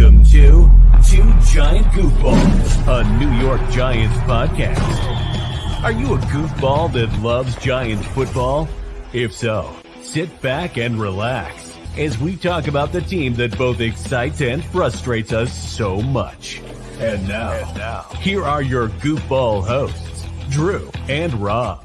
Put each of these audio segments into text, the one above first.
Welcome to Two Giant Goofballs, a New York Giants podcast. Are you a goofball that loves Giants football? If so, sit back and relax as we talk about the team that both excites and frustrates us so much. And now, here are your goofball hosts, Drew and Rob.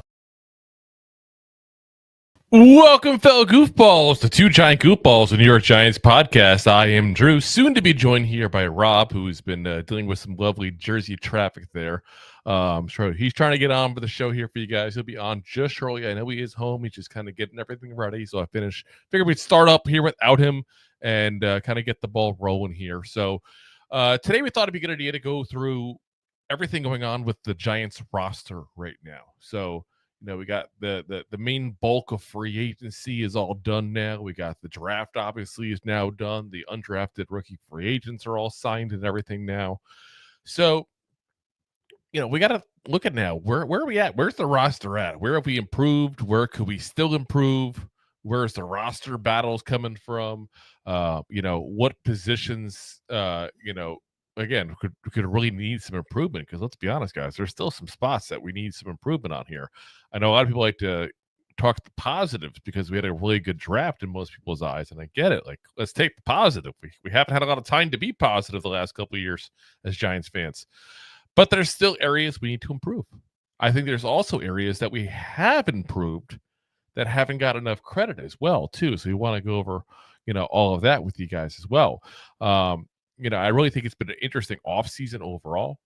Welcome, fellow goofballs, to Two Giant Goofballs, the New York Giants podcast. I am Drew, soon to be joined here by Rob, who's been dealing with some lovely Jersey traffic there. So he's trying to get on for the show here for you guys. He'll be on just shortly. I know he is home. He's just kind of getting everything ready. So I figured we'd start up here without him and kind of get the ball rolling here. So today we thought it'd be a good idea to go through everything going on with the Giants roster right now. So we got the main bulk of free agency is all done now. We got the draft obviously is now done. The undrafted rookie free agents are all signed and everything now. So, we got to look at now where are we at? Where's the roster at? Where have we improved? Where could we still improve? Where's the roster battles coming from? What positions, again, could really need some improvement, because let's be honest, guys, there's still some spots that we need some improvement on here. I know a lot of people like to talk the positives because we had a really good draft in most people's eyes, and I get it. Like, let's take the positive. We haven't had a lot of time to be positive the last couple of years as Giants fans, but there's still areas we need to improve. I think there's also areas that we have improved that haven't got enough credit as well, too. So we want to go over, all of that with you guys as well. I really think it's been an interesting offseason overall.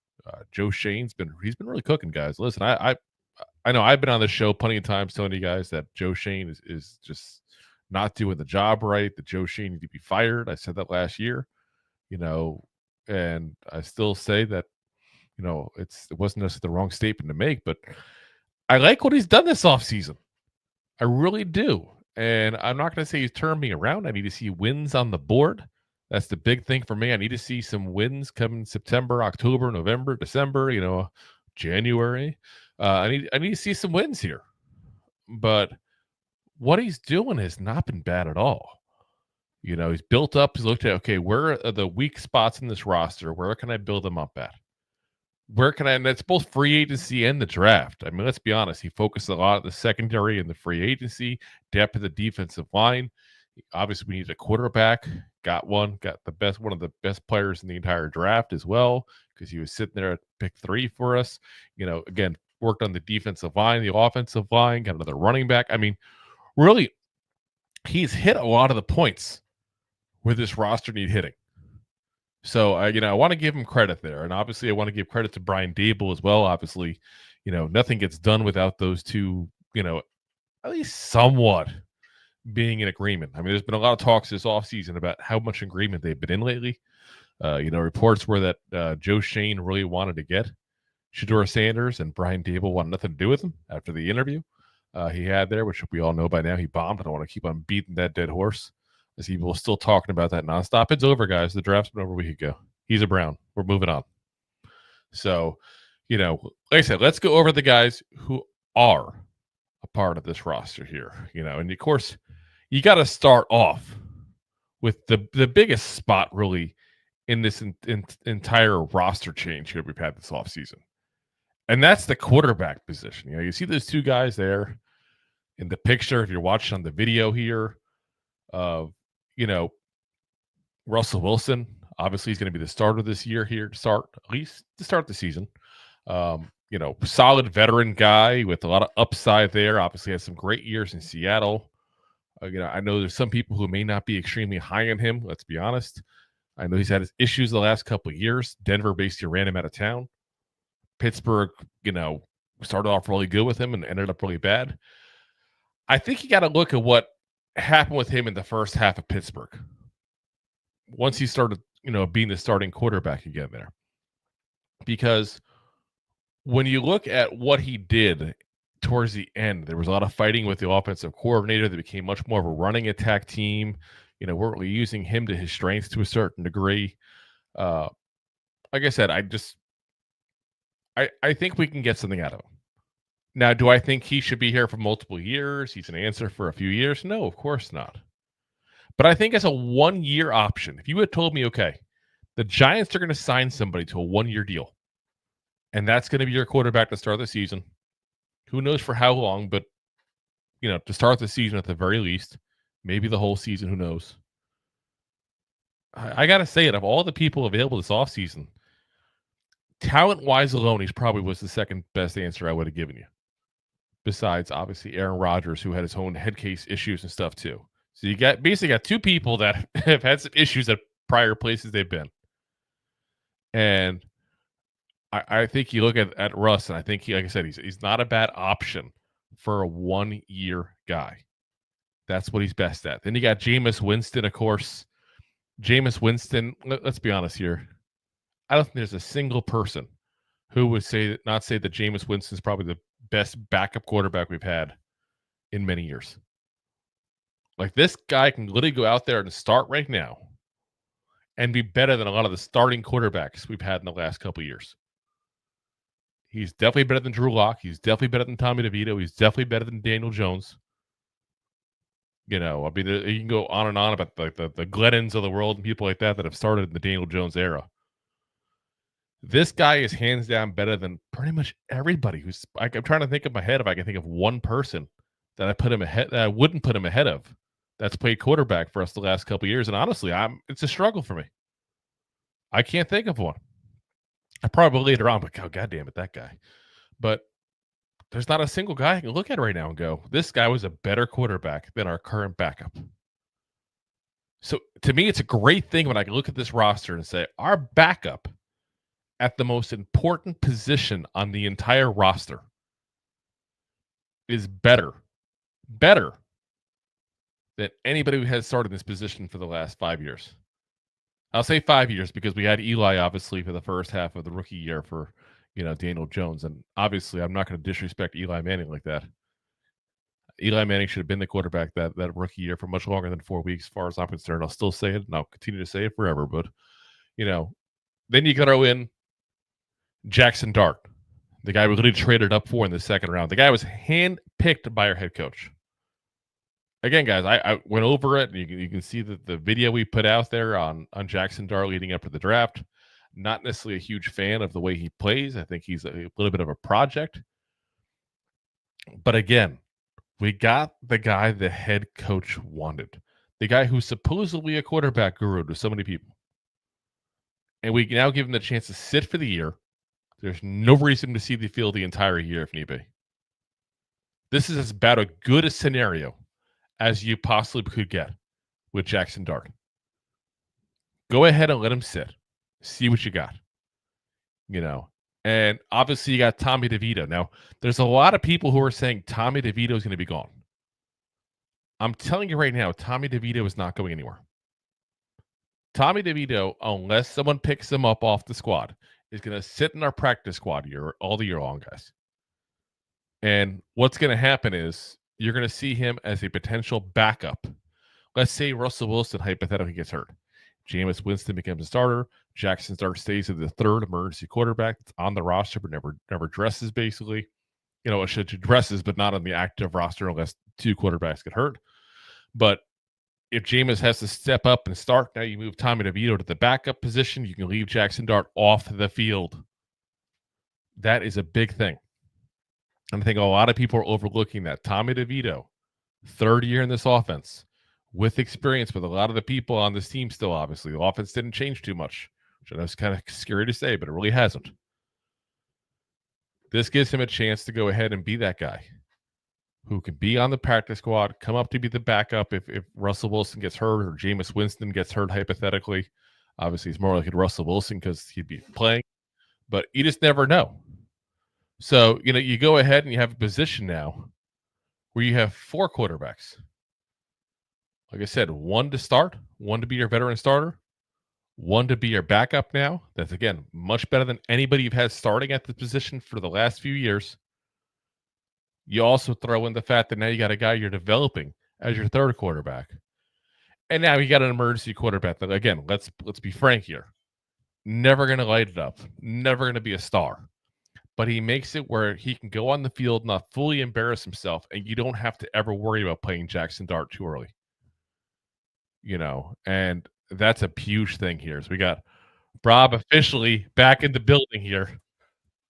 Joe Shane's been really cooking, guys. Listen, I know I've been on this show plenty of times telling you guys that Joe Shane is just not doing the job right, that Joe Shane needs to be fired. I said that last year, and I still say that, it wasn't necessarily the wrong statement to make, but I like what he's done this offseason. I really do. And I'm not going to say he's turned me around. I need to see wins on the board. That's the big thing for me. I need to see some wins come in September, October, November, December, January. I need to see some wins here. But what he's doing has not been bad at all. He's built up. He's looked at, okay, where are the weak spots in this roster? Where can I build them up at? And that's both free agency and the draft. I mean, let's be honest. He focused a lot on the secondary and the free agency, depth of the defensive line. Obviously, we need a quarterback. Got one of the best players in the entire draft as well, because he was sitting there at pick 3 for us. Again, worked on the defensive line, the offensive line, got another running back. I mean, really, he's hit a lot of the points where this roster need hitting. So, I want to give him credit there. And obviously, I want to give credit to Brian Daboll as well. Obviously, nothing gets done without those two, at least somewhat being in agreement. I mean, there's been a lot of talks this offseason about how much agreement they've been in lately. Reports were that Joe Shane really wanted to get Shedeur Sanders, and Brian Daboll wanted nothing to do with him after the interview he had there, which we all know by now he bombed. I don't want to keep on beating that dead horse, as people are still talking about that nonstop. It's over, guys. The draft's been over a week ago. He's a Brown. We're moving on. So, like I said, let's go over the guys who are a part of this roster here. And of course, you got to start off with the biggest spot really in this entire roster change here we've had this offseason. And that's the quarterback position. You see those two guys there in the picture, if you're watching on the video here, of, Russell Wilson. Obviously, he's going to be the starter this year here to start the season. Solid veteran guy with a lot of upside there. Obviously, had some great years in Seattle. I know there's some people who may not be extremely high on him. Let's be honest. I know he's had his issues the last couple of years. Denver basically ran him out of town. Pittsburgh, started off really good with him and ended up really bad. I think you got to look at what happened with him in the first half of Pittsburgh. Once he started, being the starting quarterback again there. Because when you look at what he did towards the end, there was a lot of fighting with the offensive coordinator. That became much more of a running attack team. We're really using him to his strengths to a certain degree. Like I said, I think we can get something out of him. Now, do I think he should be here for multiple years? He's an answer for a few years? No, of course not. But I think as a 1-year option, if you had told me, okay, The Giants are going to sign somebody to a 1-year deal. And that's going to be your quarterback to start the season. Who knows for how long, but, to start the season at the very least, maybe the whole season, who knows. I got to say it, of all the people available this offseason, talent-wise alone, he probably was the second best answer I would have given you. Besides, obviously, Aaron Rodgers, who had his own head case issues and stuff, too. So you basically got two people that have had some issues at prior places they've been. And I think you look at Russ, and I think like I said, he's not a bad option for a 1-year guy. That's what he's best at. Then you got Jameis Winston, of course. Jameis Winston, let's be honest here. I don't think there's a single person who would not say that Jameis Winston is probably the best backup quarterback we've had in many years. Like, this guy can literally go out there and start right now and be better than a lot of the starting quarterbacks we've had in the last couple of years. He's definitely better than Drew Lock. He's definitely better than Tommy DeVito. He's definitely better than Daniel Jones. You can go on and on about the Glennons of the world and people like that have started in the Daniel Jones era. This guy is hands down better than pretty much everybody. I'm trying to think in my head if I can think of one person that I wouldn't put him ahead of that's played quarterback for us the last couple of years. And honestly, it's a struggle for me. I can't think of one. I probably later on, but oh, God damn it, that guy. But there's not a single guy I can look at right now and go, this guy was a better quarterback than our current backup. So to me, it's a great thing when I can look at this roster and say, our backup at the most important position on the entire roster is better than anybody who has started this position for the last 5 years. I'll say 5 years because we had Eli, obviously, for the first half of the rookie year for, Daniel Jones. And obviously, I'm not going to disrespect Eli Manning like that. Eli Manning should have been the quarterback that rookie year for much longer than 4 weeks, as far as I'm concerned. I'll still say it, and I'll continue to say it forever. But, then you throw in Jaxson Dart, the guy we literally traded up for in the second round. The guy was handpicked by our head coach. Again, guys, I went over it, and you can see the video we put out there on Jaxson Dart leading up to the draft. Not necessarily a huge fan of the way he plays. I think he's a little bit of a project. But again, we got the guy the head coach wanted. The guy who's supposedly a quarterback guru to so many people. And we now give him the chance to sit for the year. There's no reason to see the field the entire year if need be. This is about as good a scenario as you possibly could get with Jaxson Dart. Go ahead and let him sit. See what you got. And obviously you got Tommy DeVito. Now, there's a lot of people who are saying Tommy DeVito is going to be gone. I'm telling you right now, Tommy DeVito is not going anywhere. Tommy DeVito, unless someone picks him up off the squad, is going to sit in our practice squad all the year long, guys. And what's going to happen is you're going to see him as a potential backup. Let's say Russell Wilson hypothetically gets hurt. Jameis Winston becomes a starter. Jaxson Dart stays as the third emergency quarterback that's on the roster but never dresses, basically. It should dresses, but not on the active roster unless two quarterbacks get hurt. But if Jameis has to step up and start, now you move Tommy DeVito to the backup position. You can leave Jaxson Dart off the field. That is a big thing. And I think a lot of people are overlooking that. Tommy DeVito, third year in this offense, with experience with a lot of the people on this team still, obviously. The offense didn't change too much, which I know is kind of scary to say, but it really hasn't. This gives him a chance to go ahead and be that guy who can be on the practice squad, come up to be the backup if Russell Wilson gets hurt or Jameis Winston gets hurt, hypothetically. Obviously, it's more like Russell Wilson because he'd be playing, but you just never know. So, you go ahead and you have a position now where you have 4 quarterbacks. Like I said, 1 to start, 1 to be your veteran starter, 1 to be your backup now. That's, again, much better than anybody you've had starting at the position for the last few years. You also throw in the fact that now you got a guy you're developing as your third quarterback. And now you got an emergency quarterback that, again, let's be frank here. Never going to light it up. Never going to be a star. But he makes it where he can go on the field, not fully embarrass himself, and you don't have to ever worry about playing Jaxson Dart too early. And that's a huge thing here. So we got Rob officially back in the building here.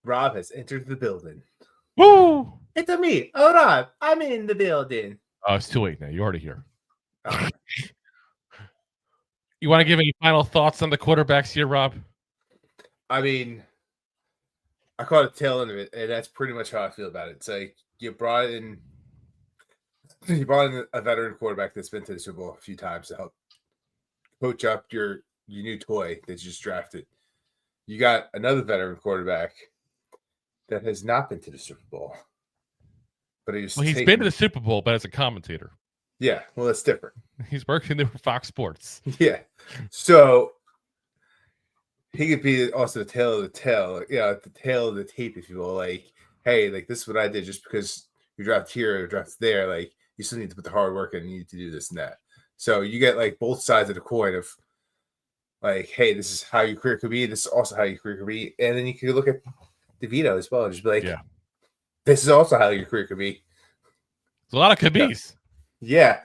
Rob has entered the building. Woo! It's me. Hold on. I'm in the building. Oh, it's too late now. You're already here. Oh. You want to give any final thoughts on the quarterbacks here, Rob? I mean, I caught a tail end of it, and that's pretty much how I feel about it. It's like you brought in a veteran quarterback that's been to the Super Bowl a few times to help coach up your new toy that you just drafted. You got another veteran quarterback that has not been to the Super Bowl, but he's been to the Super Bowl, but as a commentator. Yeah, well, that's different. He's working there for Fox Sports. Yeah, so he could be also the tail of the tail, the tail of the tape, if you will. Like, hey, like this is what I did. Just because you draft here or draft there, like you still need to put the hard work in. You need to do this and that. So you get like both sides of the coin of like, hey, this is how your career could be. This is also how your career could be. And then you could look at DeVito as well and just be like, this is also how your career could be. There's a lot of could be's. Yeah.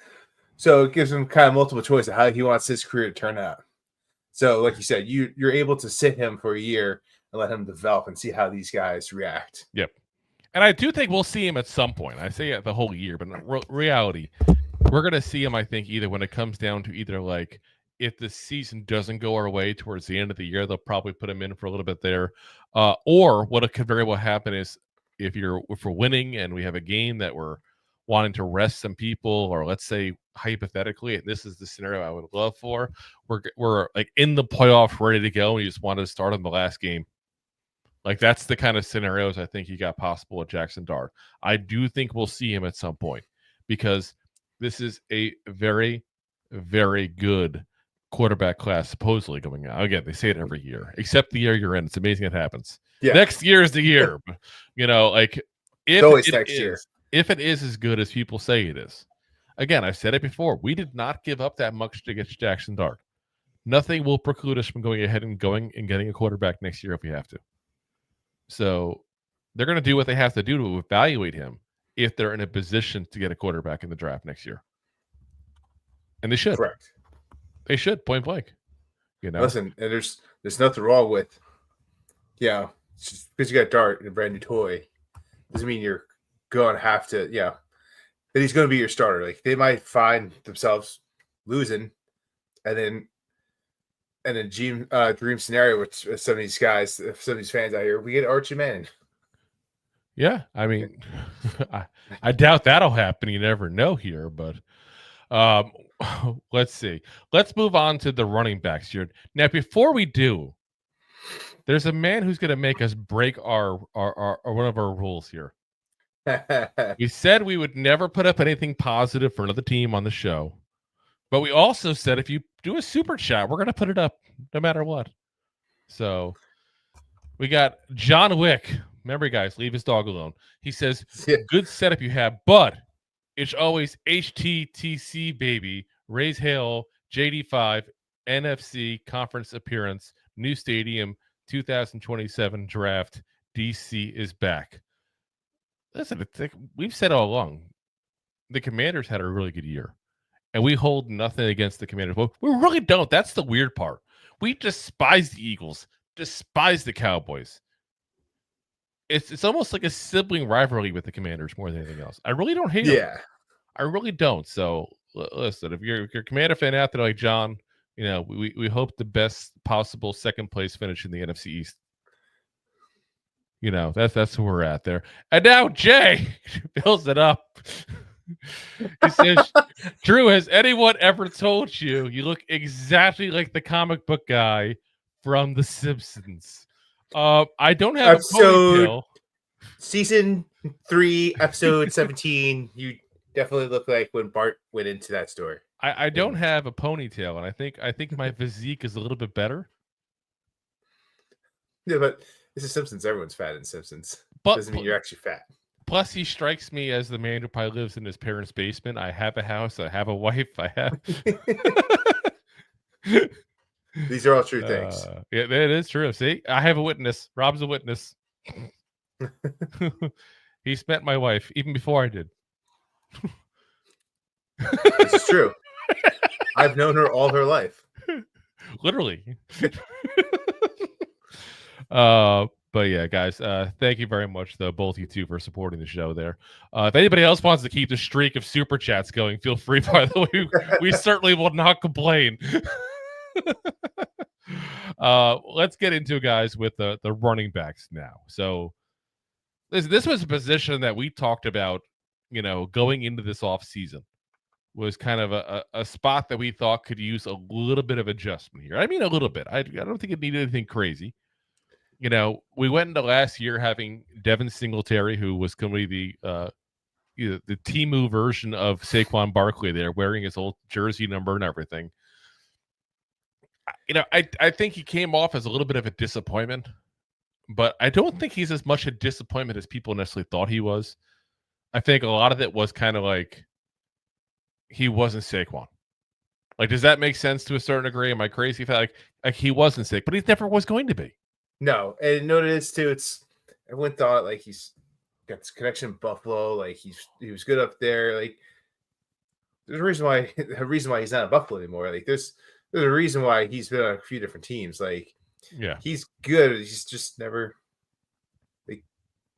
So it gives him kind of multiple choice of how he wants his career to turn out. So like you said, you're able to sit him for a year and let him develop and see how these guys react. Yep. And I do think we'll see him at some point. I say the whole year, but in reality, we're going to see him, I think, either when it comes down to either like if the season doesn't go our way towards the end of the year, they'll probably put him in for a little bit there. Or what could very well happen is if we're winning and we have a game that we're wanting to rest some people, or let's say hypothetically, and this is the scenario I would love for, we're like in the playoffs ready to go and you just wanted to start on the last game. Like that's the kind of scenarios I think you got possible at Jaxson Dart. I do think we'll see him at some point because this is a very, very good quarterback class supposedly going out. Again, they say it every year, except the year you're in. It's amazing it happens. Yeah. Next year is the year. Like if it is as good as people say it is. Again, I've said it before. We did not give up that much to get Jaxson Dart. Nothing will preclude us from going ahead and getting a quarterback next year if we have to. So they're going to do what they have to do to evaluate him if they're in a position to get a quarterback in the draft next year. And they should. Correct. They should, point blank. Listen, and there's nothing wrong with, just because you got Dart and a brand new toy doesn't mean you're going to have to, that he's going to be your starter. Like they might find themselves losing, and then dream scenario with some of these guys, some of these fans out here, we get Archie Manning. Yeah, I mean, I doubt that'll happen. You never know here, but let's see. Let's move on to the running backs here. Now, before we do, there's a man who's going to make us break our one of our rules here. We said we would never put up anything positive for another team on the show. But we also said if you do a super chat, we're going to put it up no matter what. So we got John Wick. Remember, guys, leave his dog alone. He says, good setup you have, but it's always HTTC, baby. Raise hail, JD5, NFC conference appearance, new stadium, 2027 draft. DC is back. Listen, we've said all along, the Commanders had a really good year. And we hold nothing against the Commanders. Well, we really don't. That's the weird part. We despise the Eagles, despise the Cowboys. It's almost like a sibling rivalry with the Commanders more than anything else. I really don't hate them. I really don't. So listen, if you're a Commander fan out there like John, we hope the best possible second place finish in the NFC East. That's where we're at there. And now Jay fills it up. He says, Drew, has anyone ever told you look exactly like the comic book guy from The Simpsons? I don't have a ponytail. Season 3, episode 17. You definitely look like when Bart went into that store. I don't have a ponytail, and I think my physique is a little bit better. Yeah, but this is Simpsons. Everyone's fat in Simpsons. Doesn't mean you're actually fat. Plus, he strikes me as the man who probably lives in his parents' basement. I have a house. I have a wife. I have. These are all true things. Yeah, it is true. See, I have a witness. Rob's a witness. He met my wife even before I did. This is true. I've known her all her life. Literally. But yeah, guys, thank you very much, though, both you two, for supporting the show there. If anybody else wants to keep the streak of super chats going, feel free. By the way, we certainly will not complain. Let's get into, guys, with the running backs now. So this was a position that we talked about, going into this offseason, was kind of a spot that we thought could use a little bit of adjustment here. I mean, a little bit. I don't think it needed anything crazy. We went into last year having Devin Singletary, who was going to be the Temu version of Saquon Barkley there, wearing his old jersey number and everything. I think he came off as a little bit of a disappointment, but I don't think he's as much a disappointment as people necessarily thought he was. I think a lot of it was kind of like he wasn't Saquon. Like, does that make sense to a certain degree? Am I crazy? Like he wasn't Saquon, but he never was going to be. No, and you know what it is too. Everyone thought like he's got this connection with Buffalo. Like he was good up there. Like there's a reason why he's not in Buffalo anymore. Like there's a reason why he's been on a few different teams. Like yeah, he's good. He's just never like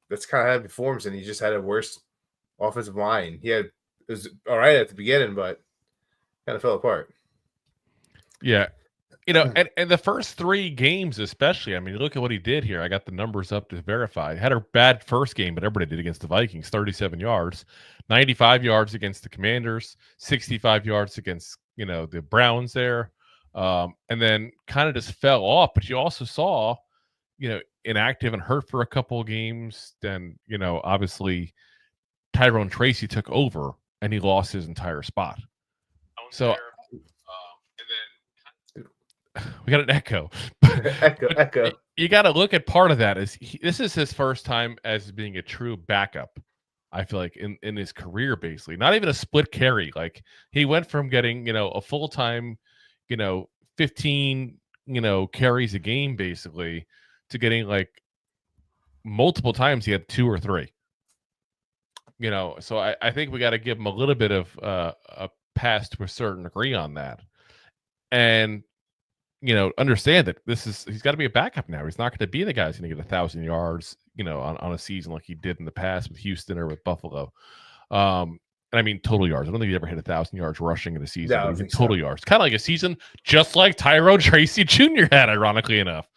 that's kind of how he performs, and he just had a worse offensive line. It was all right at the beginning, but kind of fell apart. Yeah. And the first 3 games, especially, I mean, look at what he did here. I got the numbers up to verify. He had a bad first game, but everybody did against the Vikings, 37 yards, 95 yards against the Commanders, 65 yards against, the Browns there. And then kind of just fell off. But you also saw, inactive and hurt for a couple of games. Then, obviously Tyrone Tracy took over and he lost his entire spot. So we got an echo. echo. You got to look at part of that is this is his first time as being a true backup. I feel like in his career, basically, not even a split carry. Like he went from getting, a full-time, 15, carries a game basically to getting like multiple times he had 2 or 3. So I think we got to give him a little bit of a pass to a certain degree on that. And understand that he's got to be a backup now. He's not going to be the guy who's going to get 1,000 yards, on a season like he did in the past with Houston or with Buffalo. And I mean, total yards. I don't think he ever hit 1,000 yards rushing in a season. No, total yards. Kind of like a season just like Tyrone Tracy Jr. had, ironically enough.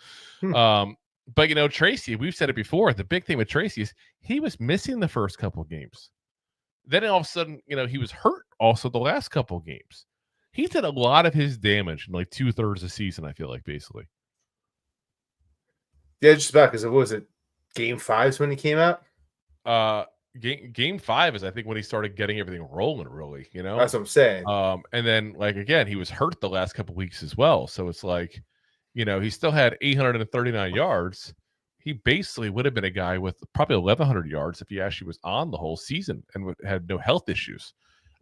But, Tracy, we've said it before. The big thing with Tracy is he was missing the first couple of games. Then all of a sudden, he was hurt also the last couple of games. He did a lot of his damage in like 2/3 of the season, I feel like, basically. Yeah, just about because it was game 5 when he came out. Game 5 is I think when he started getting everything rolling, really. That's what I'm saying. And then like again, he was hurt the last couple weeks as well. So it's like, he still had 839 yards. He basically would have been a guy with probably 1,100 yards if he actually was on the whole season and had no health issues.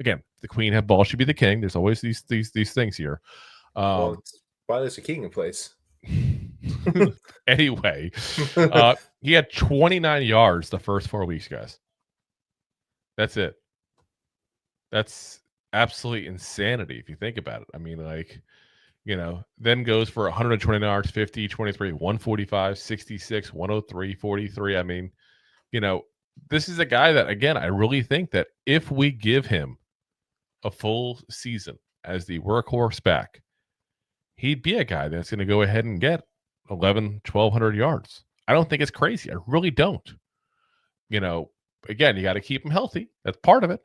Again, the queen had ball should be the king. There's always these things here. Well, it's why there's a king in place. Anyway, he had 29 yards the first 4 weeks, guys. That's it. That's absolutely insanity if you think about it. I mean, like, then goes for 129 yards, 50, 23, 145, 66, 103, 43. I mean, this is a guy that, again, I really think that if we give him a full season as the workhorse back, he'd be a guy that's going to go ahead and get 1,200 yards. I don't think it's crazy. I really don't. Again, you got to keep him healthy. That's part of it.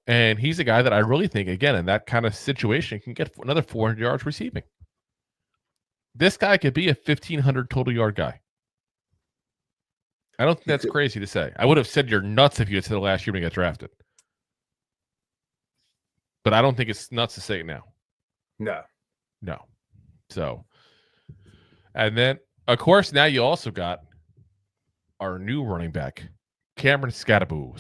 And he's a guy that I really think, again, in that kind of situation, can get another 400 yards receiving. This guy could be a 1,500 total yard guy. I don't think that's crazy to say. I would have said you're nuts if you had said last year when he got drafted. But I don't think it's nuts to say it now. No. So, and then, of course, now you also got our new running back, Cameron Scatterbo.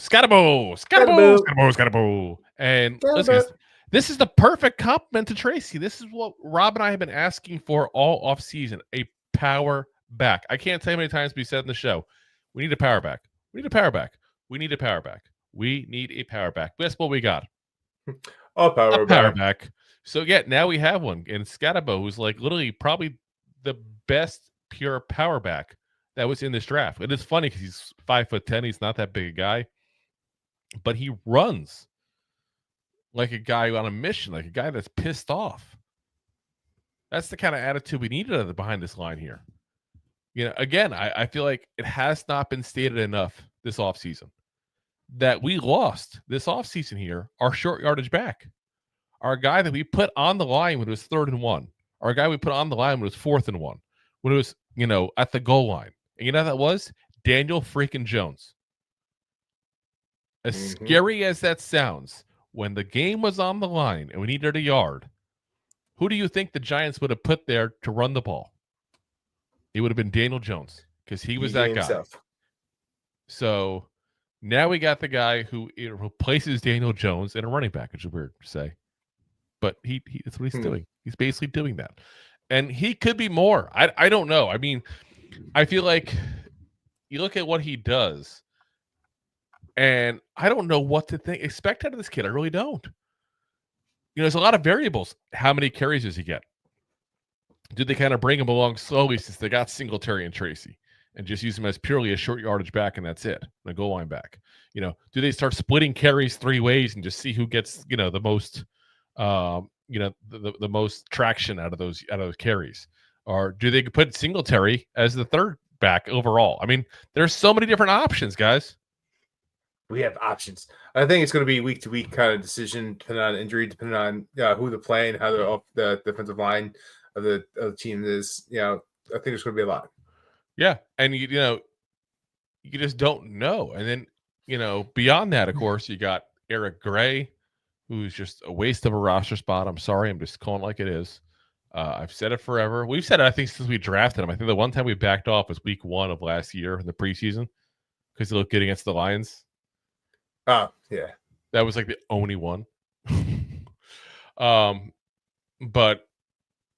And listen, this is the perfect compliment to Tracy. This is what Rob and I have been asking for all offseason, a power back. I can't tell you how many times we said in the show, we need a power back. We need a power back. We need a power back. We need a power back. Guess what we got? A power back. So yeah, now we have one in Scatabo, who's like literally probably the best pure power back that was in this draft. And it's funny because he's 5'10", he's not that big a guy, but he runs like a guy on a mission, like a guy that's pissed off. That's the kind of attitude we needed behind this line here. You know, again, I feel like it has not been stated enough this offseason that we lost this offseason here our short yardage back. Our guy that we put on the line when it was 3rd and 1. Our guy we put on the line when it was 4th and 1. When it was, at the goal line. And you know what that was? Daniel freaking Jones. As scary as that sounds, when the game was on the line and we needed a yard, who do you think the Giants would have put there to run the ball? It would have been Daniel Jones because he was that guy. Himself. So now we got the guy who replaces Daniel Jones in a running back, which is weird to say. But he that's what he's doing. He's basically doing that. And he could be more. I don't know. I mean, I feel like you look at what he does, and I don't know what to expect out of this kid. I really don't. There's a lot of variables. How many carries does he get? Do they kind of bring him along slowly since they got Singletary and Tracy and just use him as purely a short yardage back and that's it, and a goal line back? Do they start splitting carries 3 ways and just see who gets, the most the most traction out of those carries? Or do they put Singletary as the 3rd back overall? I mean, there's so many different options, guys. We have options. I think it's going to be week to week kind of decision, depending on injury, depending on who they're playing, how the defensive line of the team is. I think there's going to be a lot. Yeah, and you just don't know. And then beyond that, of course, you got Eric Gray, who's just a waste of a roster spot. I'm sorry, I'm just calling it like it is. I've said it forever. We've said it, I think, since we drafted him. I think the one time we backed off was week 1 of last year in the preseason because he looked good against the Lions. Oh, yeah. That was like the only one. But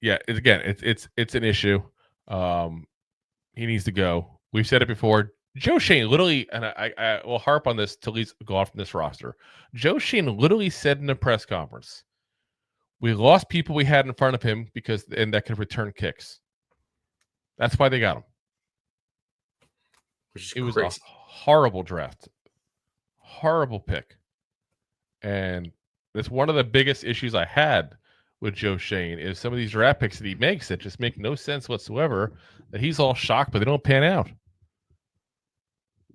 yeah, it's an issue. He needs to go. We've said it before. Joe Schoen literally, and I will harp on this till he's gone from this roster. Joe Schoen literally said in a press conference, we lost people we had in front of him and that could return kicks. That's why they got him. It was a horrible draft. Horrible pick. And that's one of the biggest issues I had with Joe Schoen is some of these draft picks that he makes that just make no sense whatsoever, that he's all shocked, but they don't pan out.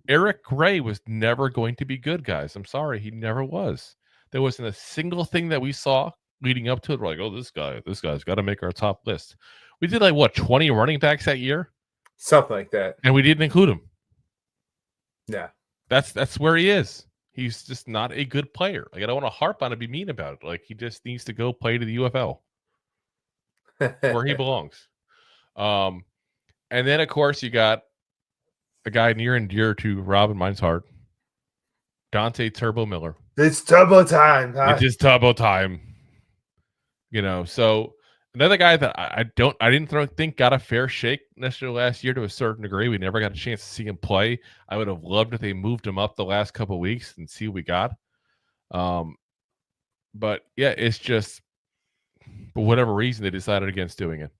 Eric Gray was never going to be good, guys. I'm sorry. He never was. There wasn't a single thing that we saw leading up to it. We're like, oh, this guy's got to make our top list. We did 20 running backs that year? Something like that. And we didn't include him. Yeah. That's where he is. He's just not a good player. I don't want to harp on it, be mean about it. He just needs to go play to the UFL where he belongs. And then, of course, you got a guy near and dear to Rob and mine's heart, Dante Turbo Miller. It's turbo time. It is turbo time. So another guy that I didn't think got a fair shake necessarily last year to a certain degree. We never got a chance to see him play. I would have loved if they moved him up the last couple of weeks and see what we got. But yeah, it's just for whatever reason they decided against doing it,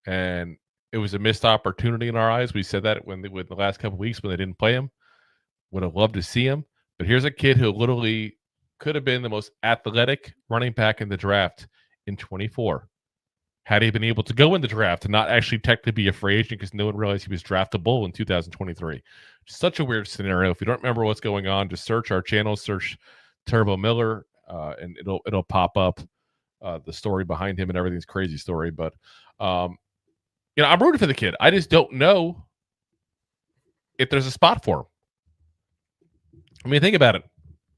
and it was a missed opportunity in our eyes. We said that with the last couple of weeks when they didn't play him. Would have loved to see him, but here's a kid who literally could have been the most athletic running back in the draft in 24. Had he been able to go in the draft and not actually technically be a free agent because no one realized he was draftable in 2023. Such a weird scenario. If you don't remember what's going on, just search our channel, search Turbo Miller, and it'll pop up the story behind him and everything's crazy story. But I'm rooting for the kid. I just don't know if there's a spot for him. I mean, think about it.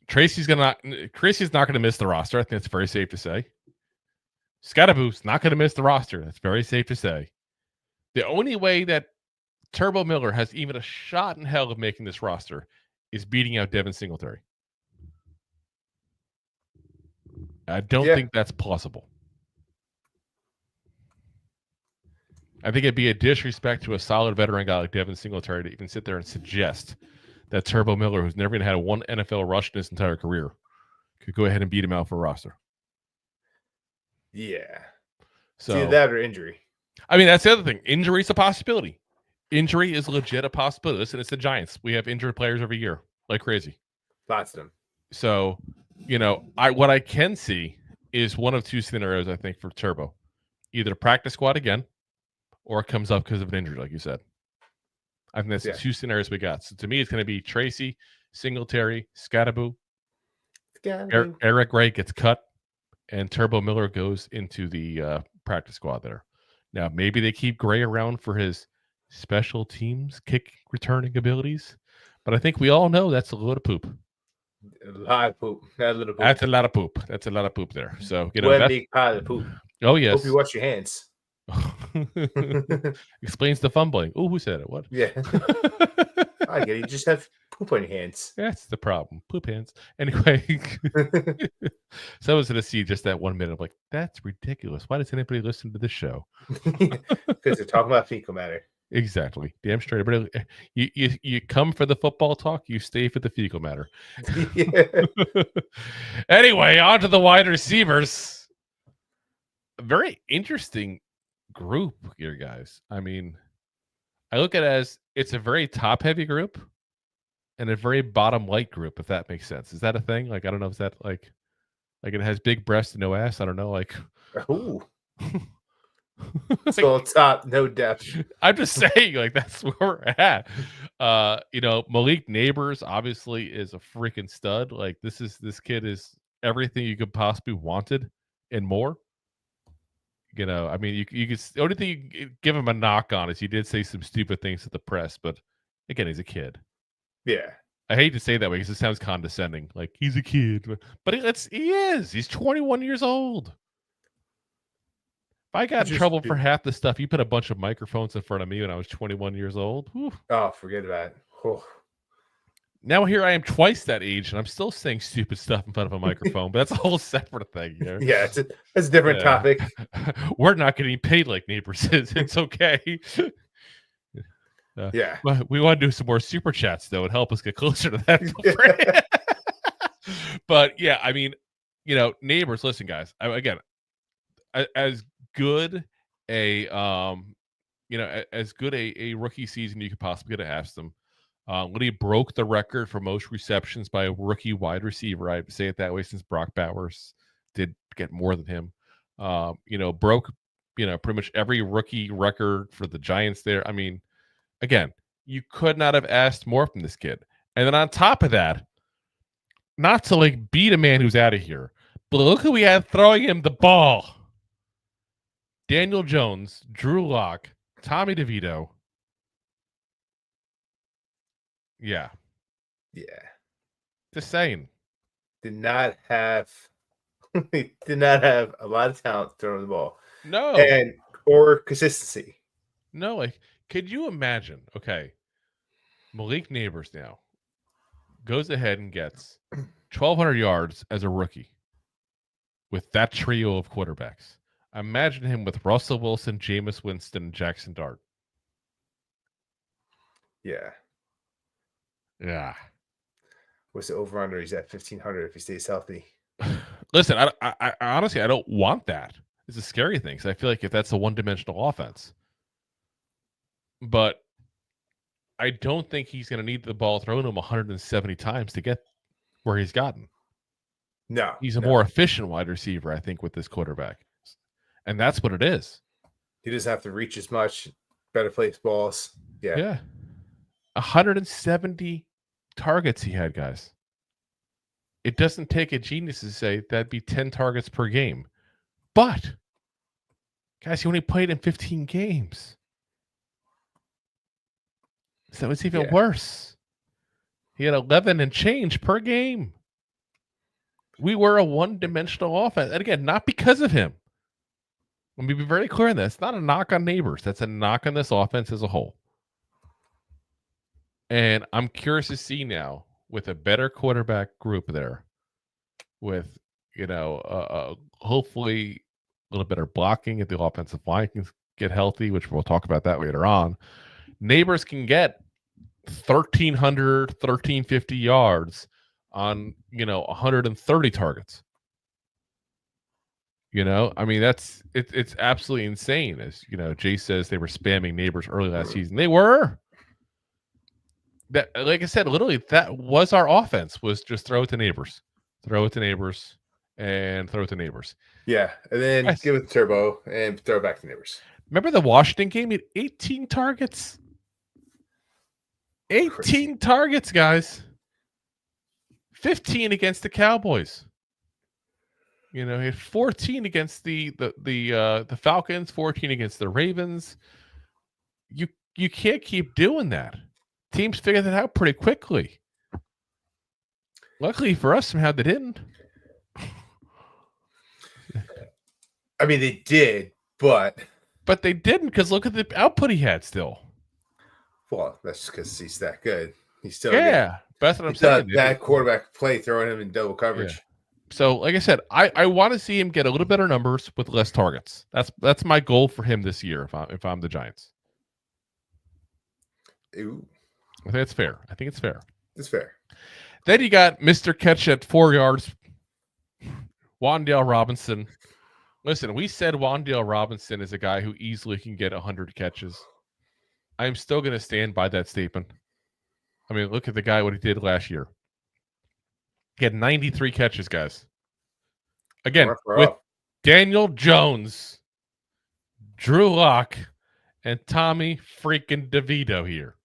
Tracy's not going to miss the roster. I think that's very safe to say. Scattaboo's not going to miss the roster. That's very safe to say. The only way that Turbo Miller has even a shot in hell of making this roster is beating out Devin Singletary. I don't think that's possible. I think it'd be a disrespect to a solid veteran guy like Devin Singletary to even sit there and suggest that Turbo Miller, who's never even had one NFL rush in his entire career, could go ahead and beat him out for a roster. Yeah. So See that or injury. I mean, that's the other thing. Injury is a possibility. Injury is legit a possibility. Listen, it's the Giants. We have injured players every year like crazy. Lots of them. So, what I can see is one of two scenarios, I think, for Turbo. Either practice squad again, or it comes up because of an injury, like you said. I think that's the two scenarios we got. So to me, it's going to be Tracy, Singletary, Scattaboo. Eric Wright gets cut, and Turbo Miller goes into the practice squad there. Now, maybe they keep Gray around for his special teams kick returning abilities, but I think we all know that's a load of poop. A lot of poop. Not a little poop. That's a lot of poop. That's a lot of poop there. So, one big pile of poop. Oh, yes. Hope you wash your hands. Explains the fumbling. Oh, who said it? What? Yeah. I get it. You just have poop on your hands. That's the problem. Poop hands. Anyway, so I was going to see just that 1 minute. I'm like, that's ridiculous. Why does anybody listen to this show? Because they're talking about fecal matter. Exactly. Damn straight. But you come for the football talk, you stay for the fecal matter. Anyway, on to the wide receivers. A very interesting group here, guys. I mean, I look at it as it's a very top-heavy group and a very bottom-light group, if that makes sense. Is that a thing? Like, I don't know. Is that like it has big breasts and no ass? I don't know. Like, ooh. So top, no depth. I'm just saying, like, that's where we're at. Malik Neighbors obviously is a freaking stud. Like, this kid is everything you could possibly wanted and more. I mean, you could, the only thing you can give him a knock on is he did say some stupid things to the press, but again, he's a kid. Yeah. I hate to say that way because it sounds condescending. Like, he's a kid, but he is. He's 21 years old. If I got in trouble for half the stuff, you put a bunch of microphones in front of me when I was 21 years old. Whew. Oh, forget about it. Oh. Now here I am twice that age, and I'm still saying stupid stuff in front of a microphone, but that's a whole separate thing. Yeah, it's a different topic. We're not getting paid like Neighbors is. It's okay. Yeah. We want to do some more super chats, though, and help us get closer to that. But, yeah, I mean, Neighbors, listen, guys, as good a rookie season you could possibly get to ask them. When he broke the record for most receptions by a rookie wide receiver, I say it that way since Brock Bowers did get more than him. Broke pretty much every rookie record for the Giants there. I mean, again, you could not have asked more from this kid. And then on top of that, not to like beat a man who's out of here, but look who we had throwing him the ball. Daniel Jones, Drew Lock, Tommy DeVito. Yeah. Just saying. Did not have a lot of talent throwing the ball. No. Or consistency. No, like, could you imagine? Okay. Malik Neighbors now goes ahead and gets 1,200 yards as a rookie with that trio of quarterbacks. Imagine him with Russell Wilson, Jameis Winston, and Jaxson Dart. Yeah. Yeah. What's the over-under? He's at 1,500 if he stays healthy. Listen, I honestly, I don't want that. It's a scary thing because I feel like if that's a one-dimensional offense. But I don't think he's going to need the ball thrown to him 170 times to get where he's gotten. No. He's a more efficient wide receiver, I think, with this quarterback. And that's what it is. He doesn't have to reach as much, better place balls. Yeah. 170 targets he had, guys. It doesn't take a genius to say that'd be 10 targets per game. But, guys, he only played in 15 games. So it's even worse. He had 11 and change per game. We were a one-dimensional offense. And again, not because of him. Let me be very clear on this. It's not a knock on Neighbors. That's a knock on this offense as a whole. And I'm curious to see now with a better quarterback group there, with hopefully a little better blocking if the offensive line can get healthy, which we'll talk about that later on. Neighbors can get 1,300, 1,350 yards on 130 targets. You know, I mean, it's absolutely insane. As you know, Jay says they were spamming neighbors early last season. They were. That, like I said, literally that was our offense, was just throw it to neighbors, throw it to neighbors, and throw it to neighbors. Yeah, and then Yes. give it the turbo and throw it back to neighbors. Remember the Washington game? He had 18 targets. 18 targets, guys. 15 against the Cowboys. You know, he had 14 against the Falcons, 14 against the Ravens. You can't keep doing that. Teams figured that out pretty quickly. Luckily for us, somehow they didn't. I mean, they did, but they didn't, because look at the output he had still. Well, that's just because he's that good. He's still that's what I'm saying. That quarterback play, throwing him in double coverage. Yeah. So, like I said, I want to see him get a little better numbers with less targets. That's my goal for him this year. If I'm the Giants, Ooh, I think it's fair. I think it's fair. It's fair. Then you got Mr. Catch at 4 yards, Wan'Dale Robinson. Listen, we said Wan'Dale Robinson is a guy who easily can get 100 catches. I'm still going to stand by that statement. I mean, look at the guy, what he did last year. He had 93 catches, guys. Again, with Daniel Jones, Drew Lock, and Tommy freaking DeVito here.